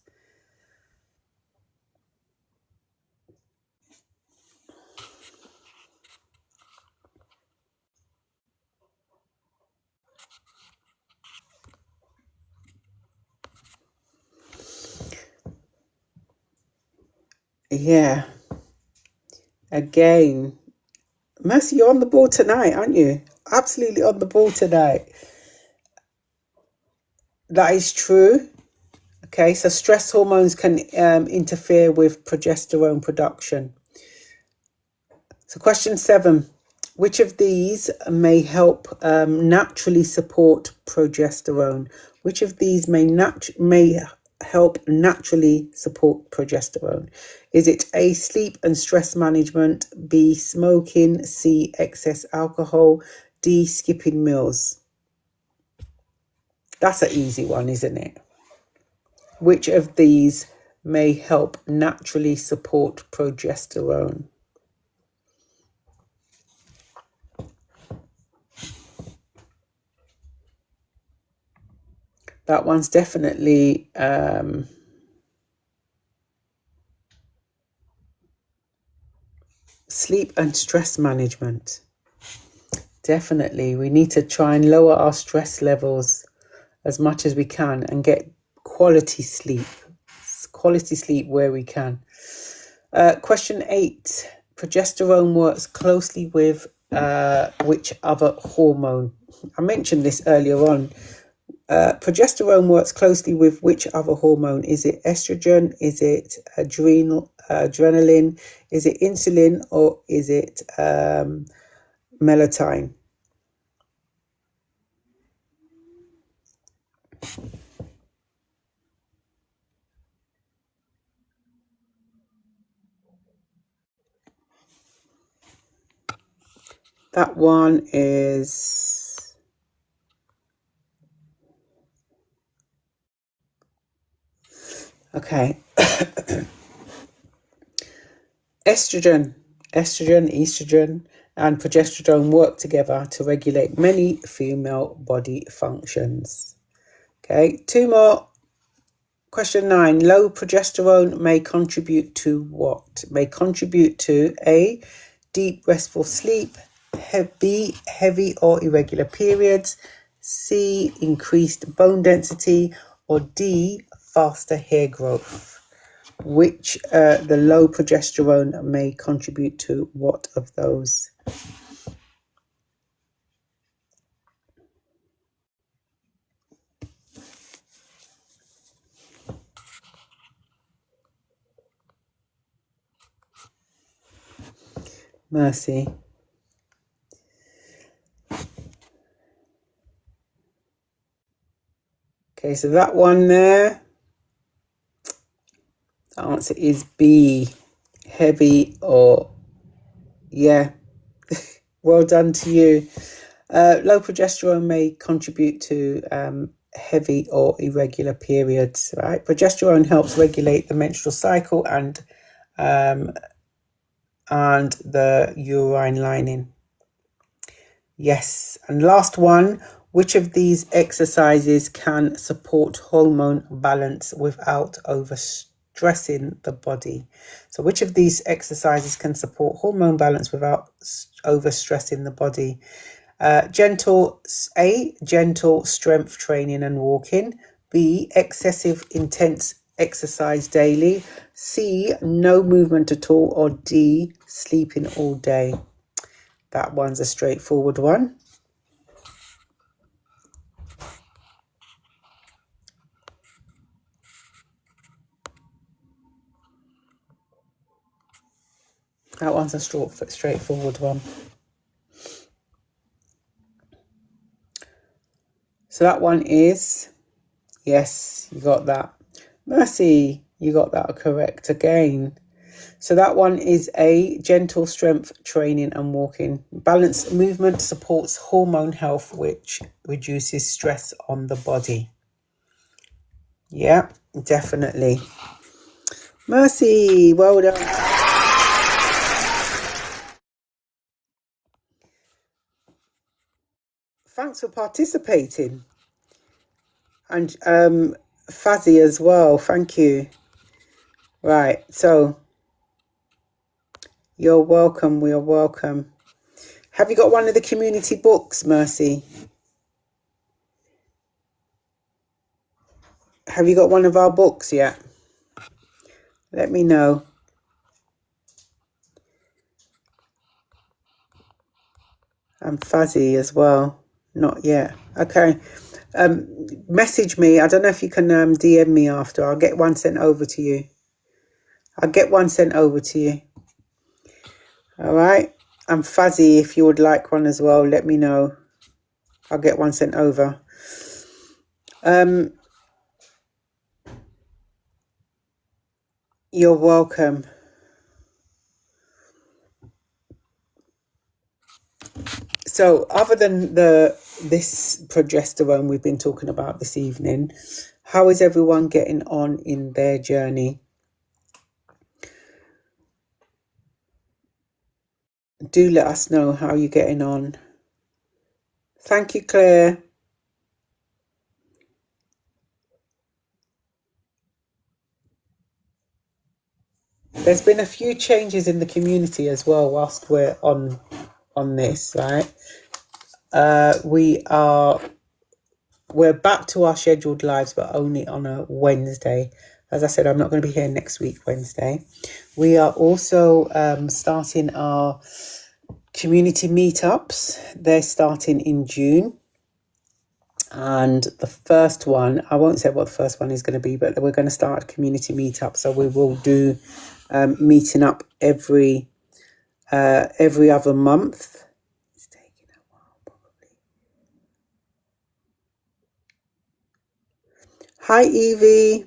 Yeah. Again, Mercy, you're on the ball tonight, aren't you? Absolutely on the ball tonight. That is true. Okay, so stress hormones can interfere with progesterone production. So question 7. Which of these may help naturally support progesterone? Which of these may help naturally support progesterone? Is it A, sleep and stress management, B, smoking, C, excess alcohol, D, skipping meals? That's an easy one, isn't it? Which of these may help naturally support progesterone? That one's definitely sleep and stress management. Definitely, we need to try and lower our stress levels as much as we can and get quality sleep where we can. Question 8. Progesterone works closely with which other hormone? I mentioned this earlier on. Progesterone works closely with which other hormone? Is it estrogen? Is it adrenaline? Is it insulin? Or is it melatonin? That one is okay. Estrogen, estrogen, and progesterone work together to regulate many female body functions. Okay, two more. Question 9. Low progesterone may contribute to what? May contribute to A, deep restful sleep, B, heavy or irregular periods, C, increased bone density, or D, faster hair growth. Which the low progesterone may contribute to what of those? Mercy. Okay, so that one there, the answer is B, heavy or, yeah, well done to you. Low progesterone may contribute to heavy or irregular periods, right? Progesterone helps regulate the menstrual cycle and the uterine lining. Yes. And last one, which of these exercises can support hormone balance without overstressing the body? So which of these exercises can support hormone balance without overstressing the body? Gentle strength training and walking. B, excessive intense exercise daily. C, no movement at all. Or D, sleeping all day. That one's a straightforward one. That one's a straightforward one. So that one is, yes, you got that. Mercy, you got that correct again. So that one is A, gentle strength training and walking. Balanced movement supports hormone health, which reduces stress on the body. Yeah, definitely. Mercy, well done. Thanks for participating. And Fazzy as well, thank you. Right, so you're welcome, we are welcome. Have you got one of the community books, Mercy? Have you got one of our books yet? Let me know. And Fuzzy as well. Not yet. Okay. Message me. I don't know if you can DM me after. I'll get one sent over to you. All right. And Fuzzy, if you would like one as well, let me know. I'll get one sent over. You're welcome. So other than this progesterone we've been talking about this evening, how is everyone getting on in their journey? Do let us know how you're getting on. Thank you, Claire. There's been a few changes in the community as well whilst we're on this, right? We're back to our scheduled lives, but only on a Wednesday. As I said, I'm not going to be here next week, Wednesday. We are also starting our community meetups. They're starting in June. And the first one, I won't say what the first one is going to be, but we're going to start a community meetup. So we will do meeting up every other month. It's taking a while, probably. Hi, Evie.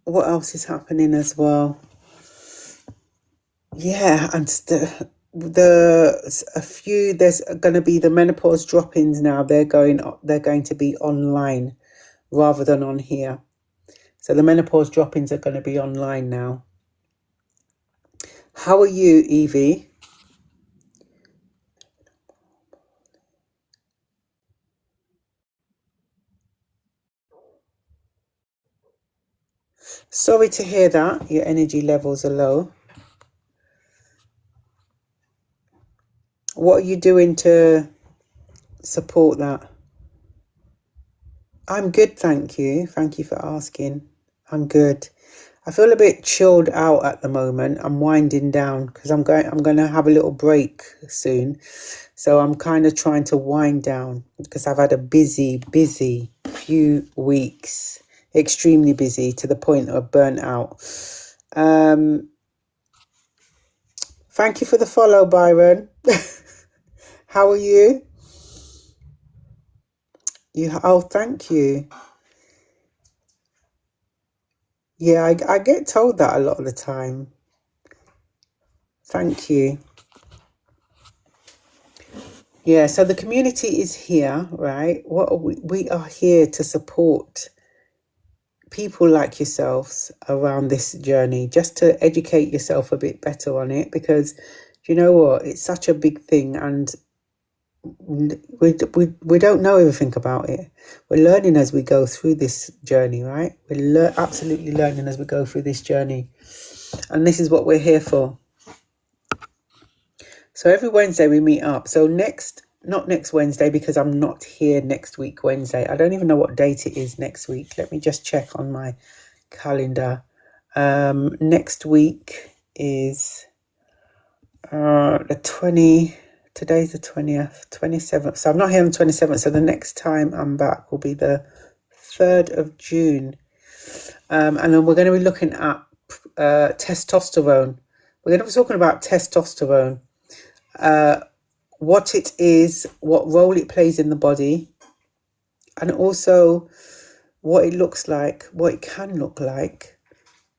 What else is happening as well? yeah, and there's going to be the menopause drop-ins now. They're going to be online rather than on here. So the menopause drop-ins are going to be online now. How are you, Evie? Sorry to hear that your energy levels are low. What are you doing to support that? I'm good, thank you. Thank you for asking. I'm good. I feel a bit chilled out at the moment. I'm winding down because I'm going to have a little break soon. So I'm kind of trying to wind down because I've had a busy few weeks. Extremely busy to the point of burnt out. Thank you for the follow, Byron. How are you? Oh, thank you. Yeah, I get told that a lot of the time. Thank you. Yeah, so the community is here, right? What are we are here to support people like yourselves around this journey, just to educate yourself a bit better on it, because you know what? It's such a big thing, and we don't know everything about it. We're learning as we go through this journey, right? We're absolutely learning as we go through this journey, and this is what we're here for. So every Wednesday we meet up. So not next Wednesday, because I'm not here next week Wednesday. I don't even know what date it is next week. Let me just check on my calendar. Next week is the 20. Today's the 20th, 27th. So I'm not here on the 27th. So the next time I'm back will be the 3rd of June. And then we're going to be looking at testosterone. We're going to be talking about testosterone. What it is, what role it plays in the body, and also what it looks like, what it can look like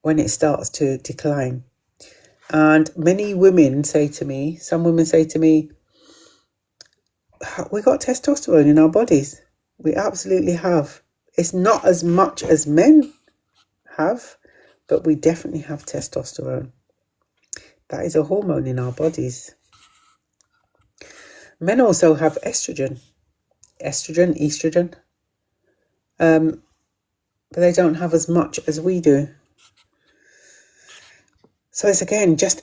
when it starts to decline. And many women say to me, some women say to me, we got testosterone in our bodies. We absolutely have. It's not as much as men have, but we definitely have testosterone. That is a hormone in our bodies. Men also have estrogen, estrogen, but they don't have as much as we do. So it's again just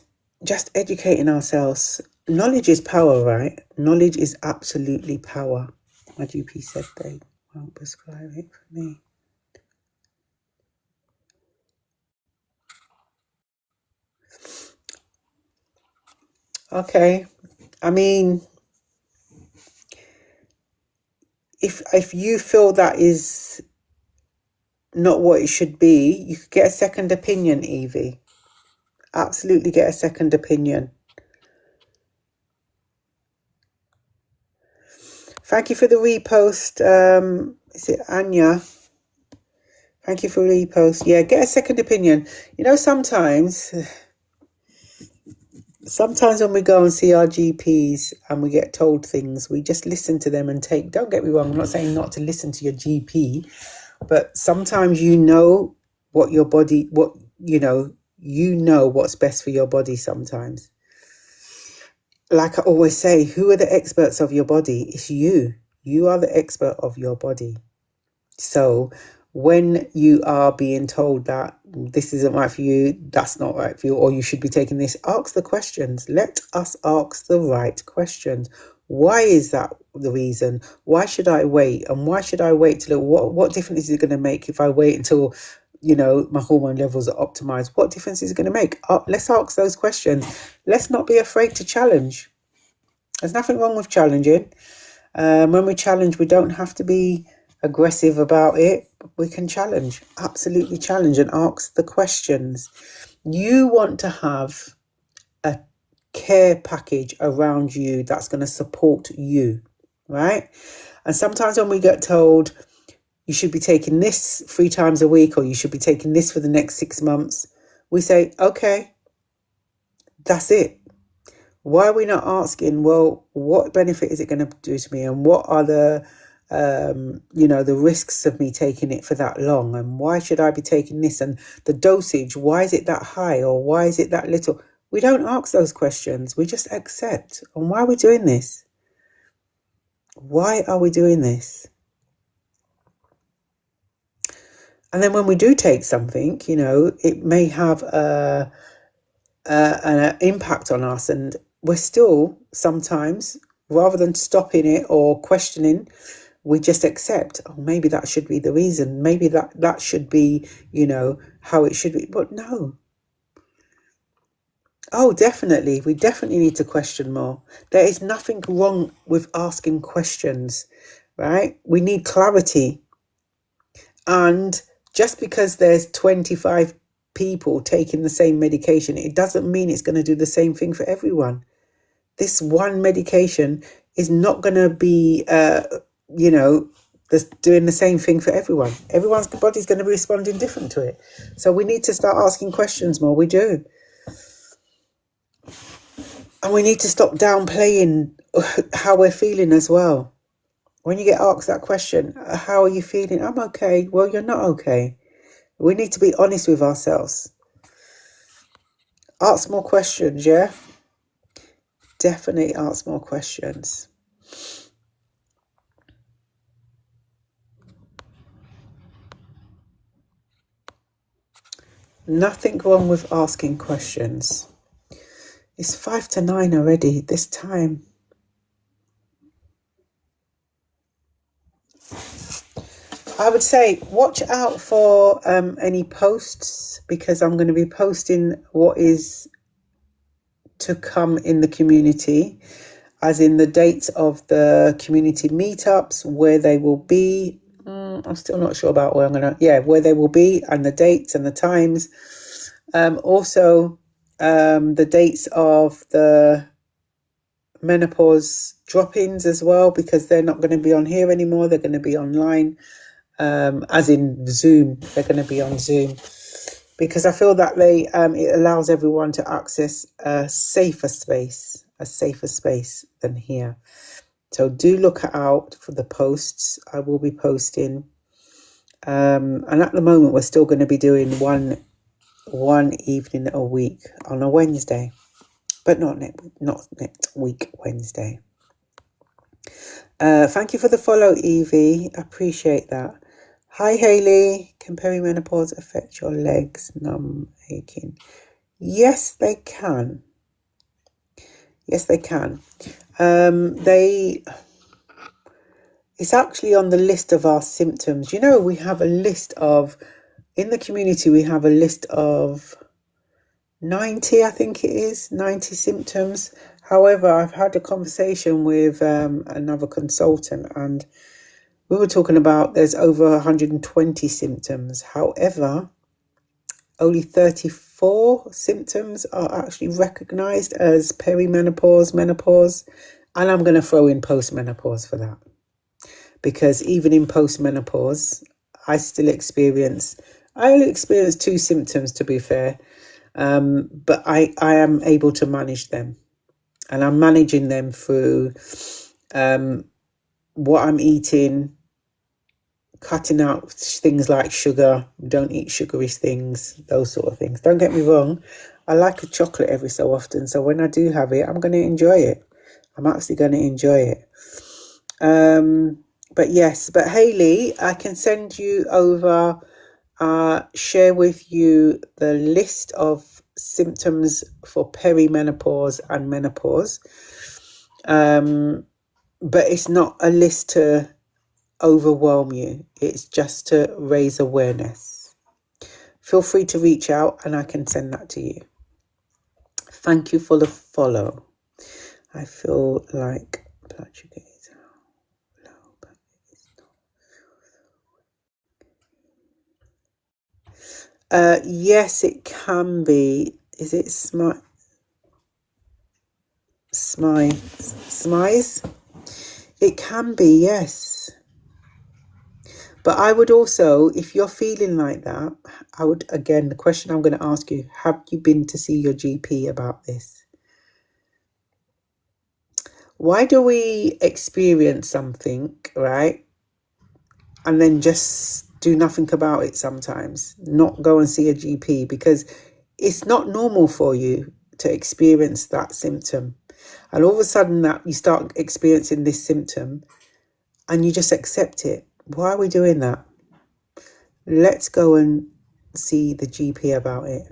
educating ourselves. Knowledge is power, right? Knowledge is absolutely power. My GP said they won't prescribe it for me. Okay, I mean, if you feel that is not what it should be, you could get a second opinion, Evie. Absolutely get a second opinion. Thank you for the repost. Is it Anya? Thank you for the repost. Yeah, get a second opinion. You know, sometimes when we go and see our GPs and we get told things, we just listen to them and take. Don't get me wrong, I'm not saying not to listen to your GP, but sometimes you know what your body, you know what's best for your body sometimes. Like I always say, who are the experts of your body? It's you. You are the expert of your body. So when you are being told that this isn't right for you, that's not right for you, or you should be taking this, ask the questions. Let us ask the right questions. Why is that the reason? Why should I wait? And why should I wait till what difference is it going to make if I wait until my hormone levels are optimized? What difference is it going to make? Let's ask those questions. Let's not be afraid to challenge. There's nothing wrong with challenging. When we challenge, we don't have to be aggressive about it. We can challenge, absolutely challenge, and ask the questions. You want to have a care package around you that's going to support you, right? And sometimes when we get told you should be taking this 3 times a week, or you should be taking this for the next 6 months, we say, okay, That's it. Why are we not asking, well, what benefit is it going to do to me? And what are the, the risks of me taking it for that long? And why should I be taking this? And the dosage, why is it that high? Or why is it that little? We don't ask those questions. We just accept. And why are we doing this? Why are we doing this? And then when we do take something, it may have an impact on us, and we're still sometimes, rather than stopping it or questioning, we just accept, oh, maybe that should be the reason, maybe that should be, how it should be. But no. Oh, definitely, we definitely need to question more. There is nothing wrong with asking questions, right? We need clarity. And just because there's 25 people taking the same medication, it doesn't mean it's going to do the same thing for everyone. This one medication is not going to be, doing the same thing for everyone. Everyone's body's going to be responding different to it. So we need to start asking questions more. We do. And we need to stop downplaying how we're feeling as well. When you get asked that question, how are you feeling? I'm okay. Well, you're not okay. We need to be honest with ourselves. Ask more questions, yeah? Definitely ask more questions. Nothing wrong with asking questions. It's 5 to 9 already, this time. I would say watch out for any posts, because I'm going to be posting what is to come in the community, as in the dates of the community meetups, where they will be. I'm still not sure about where where they will be, and the dates and the times. Also, the dates of the menopause drop-ins as well, because they're not going to be on here anymore. They're going to be online, as in Zoom. They're going to be on Zoom, because I feel that it allows everyone to access a safer space than here. So do look out for the posts. I will be posting. And at the moment, we're still going to be doing one evening a week on a Wednesday, but not next week Wednesday. Thank you for the follow, Evie. Appreciate that. Hi, Hayley. Can perimenopause affect your legs numb, aching? Yes, they can. Yes, they can. It's actually on the list of our symptoms. We have a list of, in the community, we have a list of 90, I think it is, 90 symptoms. However, I've had a conversation with another consultant, and we were talking about there's over 120 symptoms. However, only 34 symptoms are actually recognized as perimenopause, menopause, and I'm going to throw in postmenopause for that. Because even in postmenopause, I only experience 2 symptoms, to be fair. But I am able to manage them. And I'm managing them through what I'm eating, cutting out things like sugar. Don't eat sugary things, those sort of things. Don't get me wrong. I like a chocolate every so often. So when I do have it, I'm going to enjoy it. I'm actually going to enjoy it. But yes, but Hayley, I can send you over, share with you the list of symptoms for perimenopause and menopause. But it's not a list to overwhelm you. It's just to raise awareness. Feel free to reach out and I can send that to you. Thank you for the follow. I feel like blood sugar is low, but it's not. Yes, it can be. Is it Smize? It can be, yes. But I would also, if you're feeling like that, I would, again, the question I'm going to ask you, have you been to see your GP about this? Why do we experience something, right, and then just do nothing about it sometimes? Not go and see a GP, because it's not normal for you to experience that symptom. And all of a sudden that you start experiencing this symptom and you just accept it. Why are we doing that? Let's go and see the GP about it.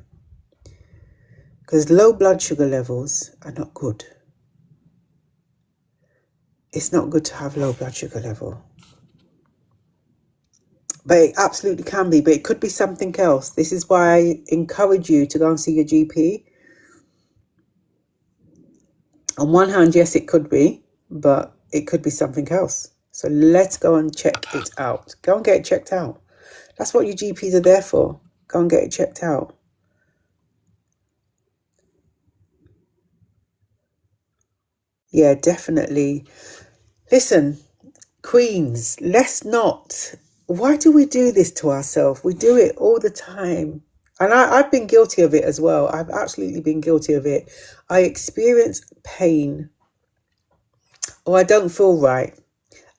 Because low blood sugar levels are not good. It's not good to have low blood sugar level. But it absolutely can be. But it could be something else. This is why I encourage you to go and see your GP. On one hand, yes, it could be. But it could be something else. So let's go and check it out. Go and get it checked out. That's what your GPs are there for. Go and get it checked out. Yeah, definitely. Listen, Queens, let's not. Why do we do this to ourselves? We do it all the time. And I've been guilty of it as well. I've absolutely been guilty of it. I experience pain, or I don't feel right.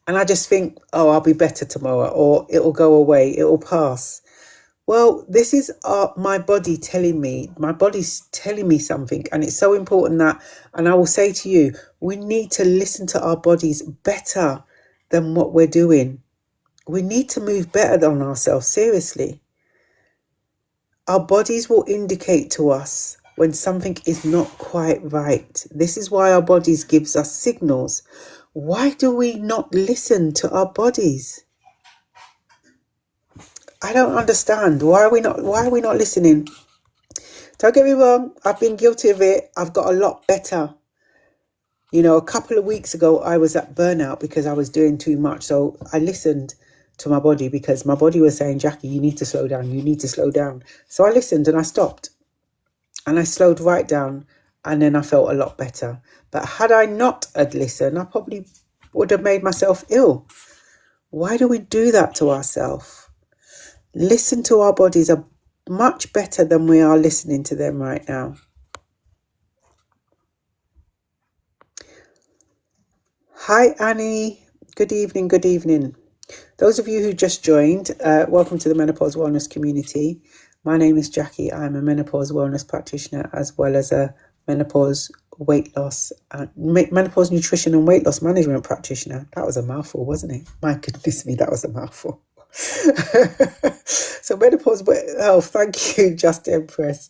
And I just think, oh, I'll be better tomorrow, or it'll go away, it'll pass. Well, this is my body telling me, my body's telling me something. And it's so important that, and I will say to you, we need to listen to our bodies better than what we're doing. We need to move better on ourselves, seriously. Our bodies will indicate to us when something is not quite right. This is why our bodies gives us signals. Why do we not listen to our bodies? I don't understand. Why are we not listening? Don't get me wrong, I've been guilty of it. I've got a lot better. You know, a couple of weeks ago, I was at burnout because I was doing too much. So I listened to my body, because my body was saying, Jackie, you need to slow down. You need to slow down. So I listened and I stopped. And I slowed right down. And then I felt a lot better. But had I not had listened, I probably would have made myself ill. Why do we do that to ourselves? Listen to our bodies are much better than we are listening to them right now. Hi, Annie. Good evening. Good evening. Those of you who just joined, welcome to the Menopause Wellness community. My name is Jackie. I'm a menopause wellness practitioner, as well as a menopause weight loss, menopause nutrition and weight loss management practitioner. That was a mouthful, wasn't it? My goodness me, that was a mouthful. So menopause health, thank you, Just Empress.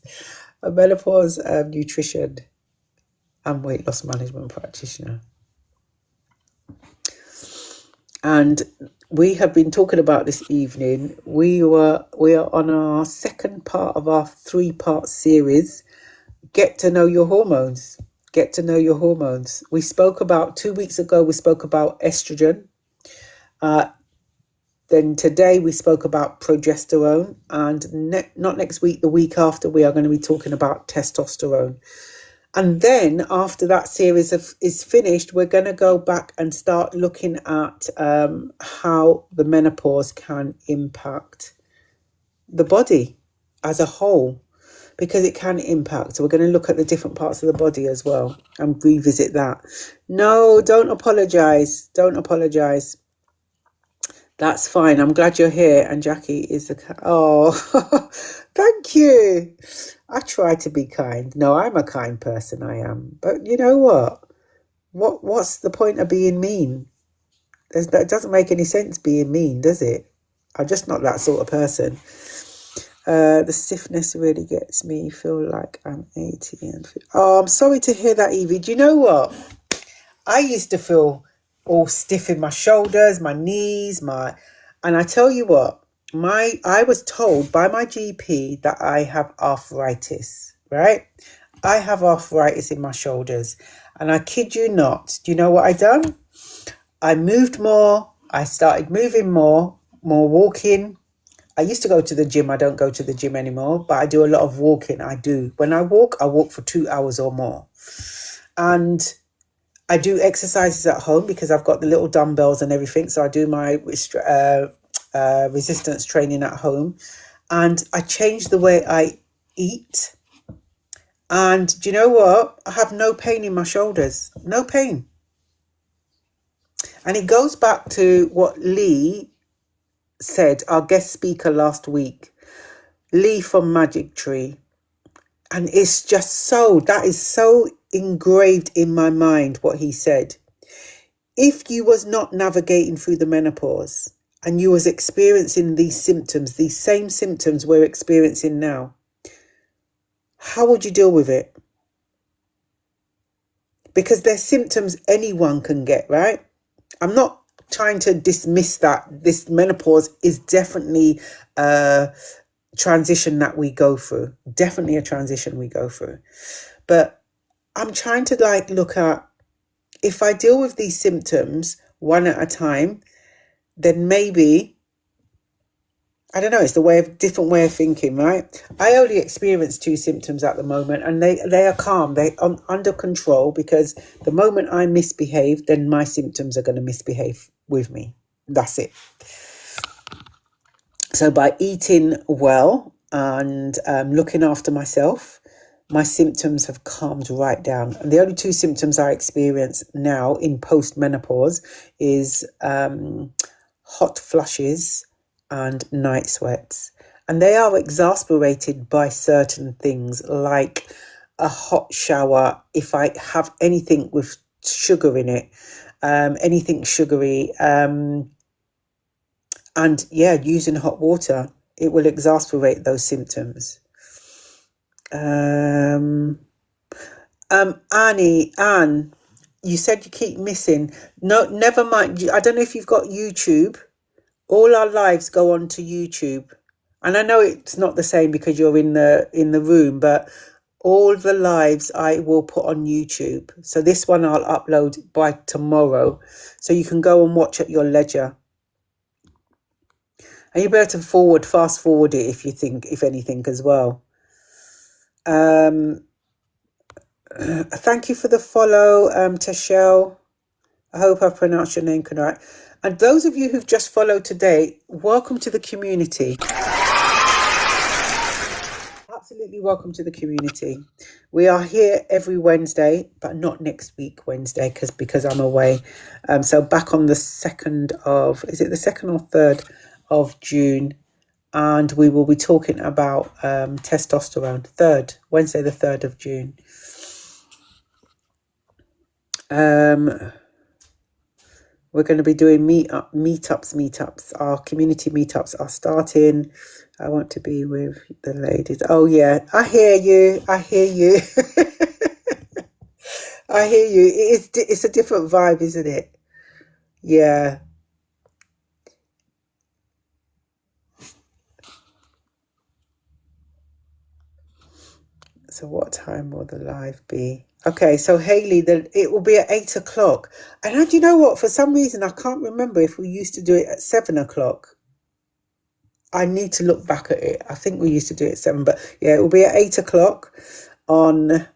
A menopause nutrition and weight loss management practitioner. And we have been talking about this evening. We are on our second part of our 3-part series, Get to Know Your Hormones. Get to know your hormones. We spoke about 2 weeks ago, we spoke about estrogen. Then today we spoke about progesterone, and not next week, the week after, we are going to be talking about testosterone. And then after that series is finished, we're going to go back and start looking at how the menopause can impact the body as a whole, because it can impact. So we're going to look at the different parts of the body as well and revisit that. No, don't apologize. Don't apologize. That's fine. I'm glad you're here. And Jackie is oh, thank you. I try to be kind. No, I'm a kind person. I am. But you know what? What's the point of being mean? That doesn't make any sense being mean, does it? I'm just not that sort of person. The stiffness really gets me. Feel like I'm 80 and oh, I'm sorry to hear that, Evie. Do you know what? I used to feel all stiff in my shoulders, my knees, and I tell you what, I was told by my GP that I have arthritis, right? I have arthritis in my shoulders, and I kid you not. Do you know what I done? I moved more. I started moving more walking. I used to go to the gym. I don't go to the gym anymore, but I do a lot of walking. I do. When I walk for 2 hours or more. And I do exercises at home because I've got the little dumbbells and everything. So I do my resistance training at home, and I changed the way I eat. And do you know what? I have no pain in my shoulders. No pain. And it goes back to what Lee said, our guest speaker last week, Lee from Magic Tree. And it's just that is so engraved in my mind, what he said. If you was not navigating through the menopause and you was experiencing these symptoms, these same symptoms we're experiencing now, how would you deal with it? Because they're symptoms anyone can get, right? I'm not trying to dismiss that. This menopause is definitely a transition that we go through. Definitely a transition we go through. But I'm trying to look at, if I deal with these symptoms one at a time, then maybe, I don't know, it's different way of thinking, right? I only experience 2 symptoms at the moment, and they are calm. They're under control, because the moment I misbehave, then my symptoms are going to misbehave with me. That's it. So by eating well and looking after myself, my symptoms have calmed right down. And the only 2 symptoms I experience now in post-menopause is hot flushes and night sweats. And they are exasperated by certain things, like a hot shower. If I have anything with sugar in it, anything sugary, and using hot water, it will exasperate those symptoms. Anne, you said you keep missing. No, never mind. I don't know if you've got YouTube. All our lives go on to YouTube, and I know it's not the same because you're in the room, but all the lives I will put on YouTube. So this one I'll upload by tomorrow, so you can go and watch at your leisure. And you'll be able to fast forward it if anything as well. Thank you for the follow, Tashelle. I hope I pronounced your name correct. And those of you who've just followed today, welcome to the community. Absolutely welcome to the community. We are here every Wednesday, but not next week Wednesday because I'm away. So back on the 2nd of, is it the 2nd or 3rd of June? And we will be talking about testosterone. Wednesday the 3rd of June. We're going to be doing meetups. Our community meetups are starting. I want to be with the ladies. Oh yeah, I hear you. I hear you. It's a different vibe, isn't it? Yeah. So what time will the live be? Okay, so Hayley, it will be at 8 o'clock. And do you know what? For some reason, I can't remember if we used to do it at 7 o'clock. I need to look back at it. I think we used to do it at 7, but yeah, it will be at 8 o'clock on the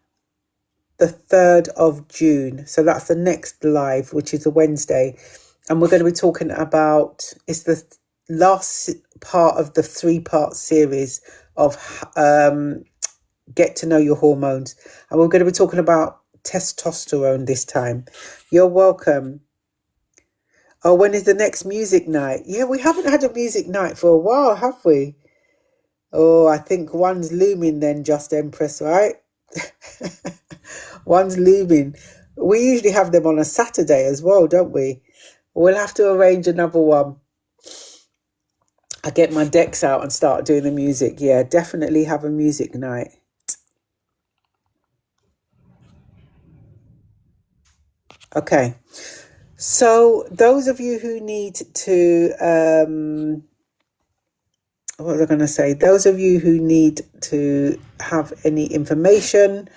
3rd of June. So that's the next live, which is a Wednesday. And we're going to be talking about, it's the last part of the 3-part series of Get to Know Your Hormones. And we're going to be talking about testosterone this time. You're welcome. Oh, when is the next music night? Yeah, we haven't had a music night for a while, have we? Oh, I think one's looming then, Just Empress, right? One's looming. We usually have them on a Saturday as well, don't we? We'll have to arrange another one. I get my decks out and start doing the music. Yeah, definitely have a music night. Okay. So those of you who need to, what was I going to say? Those of you who need to have any information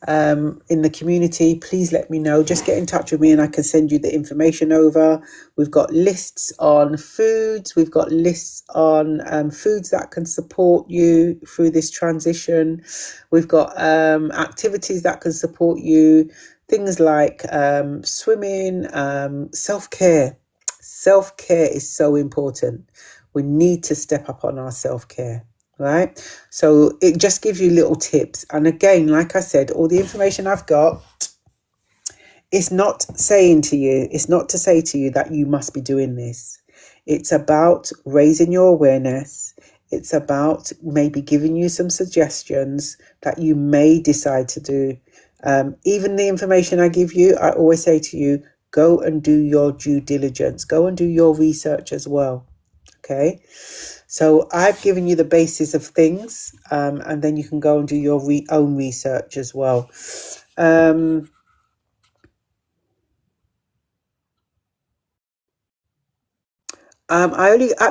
in the community, please let me know. Just get in touch with me and I can send you the information over. We've got lists on foods. We've got lists on foods that can support you through this transition. We've got activities that can support you. Things like swimming, self-care. Self-care is so important. We need to step up on our self-care, right? So it just gives you little tips. And again, like I said, all the information I've got, it's not saying to you, it's not to say to you that you must be doing this. It's about raising your awareness. It's about maybe giving you some suggestions that you may decide to do. Even the information I give you, I always say to you, go and do your due diligence. Go and do your research as well. Okay. So I've given you the basis of things, and then you can go and do your own research as well. At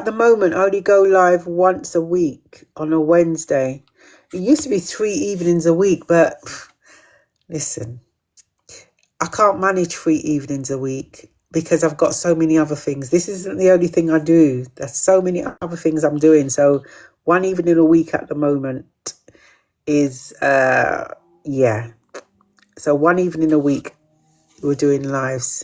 the moment, I only go live once a week on a Wednesday. It used to be 3 evenings a week, but listen, I can't manage 3 evenings a week because I've got so many other things. This isn't the only thing I do. There's so many other things I'm doing. So 1 evening a week at the moment is, yeah. So 1 evening a week, we're doing lives.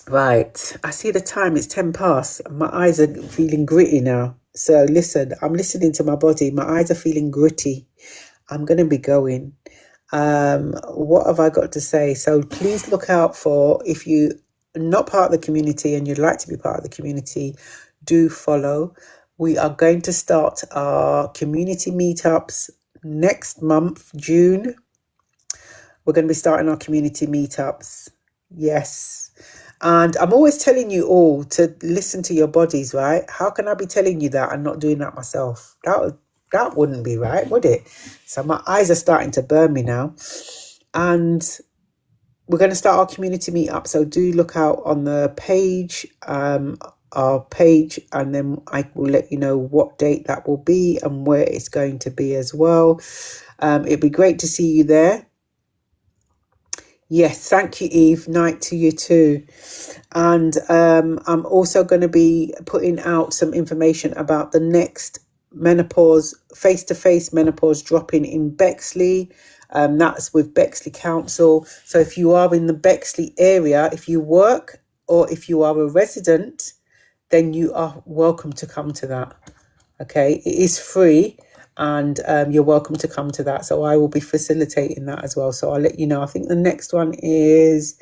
Right, I see the time, it's 10 past. My eyes are feeling gritty now. So listen, I'm listening to my body. My eyes are feeling gritty. I'm going to be going. What have I got to say? So please look out for, if you're not part of the community and you'd like to be part of the community, do follow. We are going to start our community meetups next month, June. We're going to be starting our community meetups. Yes. And I'm always telling you all to listen to your bodies, right? How can I be telling you that and not doing that myself? That wouldn't be right, would it? So my eyes are starting to burn me now. And we're going to start our community meetup. So do look out on the page, our page, and then I will let you know what date that will be and where it's going to be as well. It'd be great to see you there. Yes, thank you, Eve. Night to you too. And I'm also going to be putting out some information about the next menopause, face-to-face menopause drop-in in Bexley. That's with Bexley Council. So if you are in the Bexley area, if you work or if you are a resident, then you are welcome to come to that. Okay, it is free. And you're welcome to come to that. So I will be facilitating that as well. So I'll let you know. I think the next one is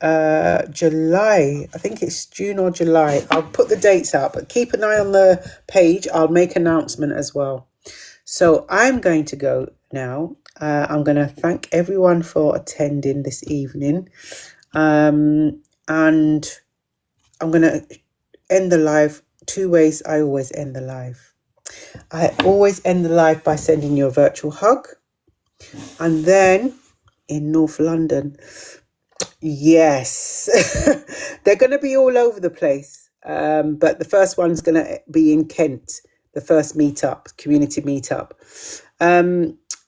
July. I think it's June or July. I'll put the dates out, but keep an eye on the page. I'll make an announcement as well. So I'm going to go now. I'm going to thank everyone for attending this evening. And I'm going to end the live 2 ways I always end the live. I always end the live by sending you a virtual hug. And then in North London, yes, they're going to be all over the place. But the first one's going to be in Kent, the first meetup, community meetup.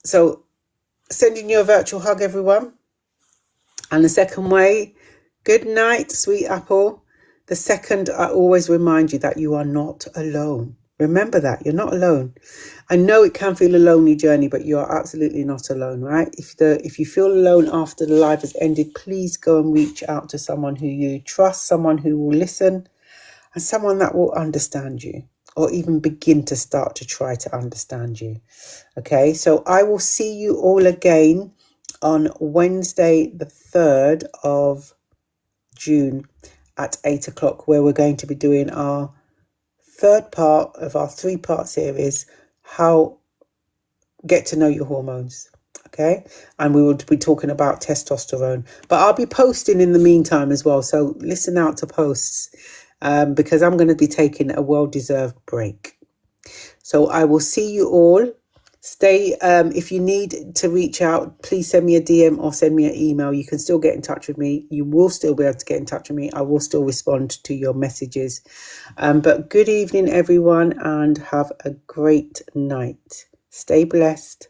So sending you a virtual hug, everyone. And the second way, good night, sweet apple. The second, I always remind you that you are not alone. Remember that you're not alone. I know it can feel a lonely journey, but you are absolutely not alone, right? If you feel alone after the live has ended, please go and reach out to someone who you trust, someone who will listen, and someone that will understand you, or even begin to start to try to understand you. Okay, so I will see you all again on Wednesday, the 3rd of June at 8 o'clock, where we're going to be doing our third part of our 3-part series, how get to know your hormones. Okay, and we will be talking about testosterone, but I'll be posting in the meantime as well, so listen out to posts, because I'm going to be taking a well-deserved break. So I will see you all. Stay, if you need to reach out, please send me a DM or send me an email. You can still get in touch with me. You will still be able to get in touch with me. I will still respond to your messages. But good evening, everyone, and have a great night. Stay blessed.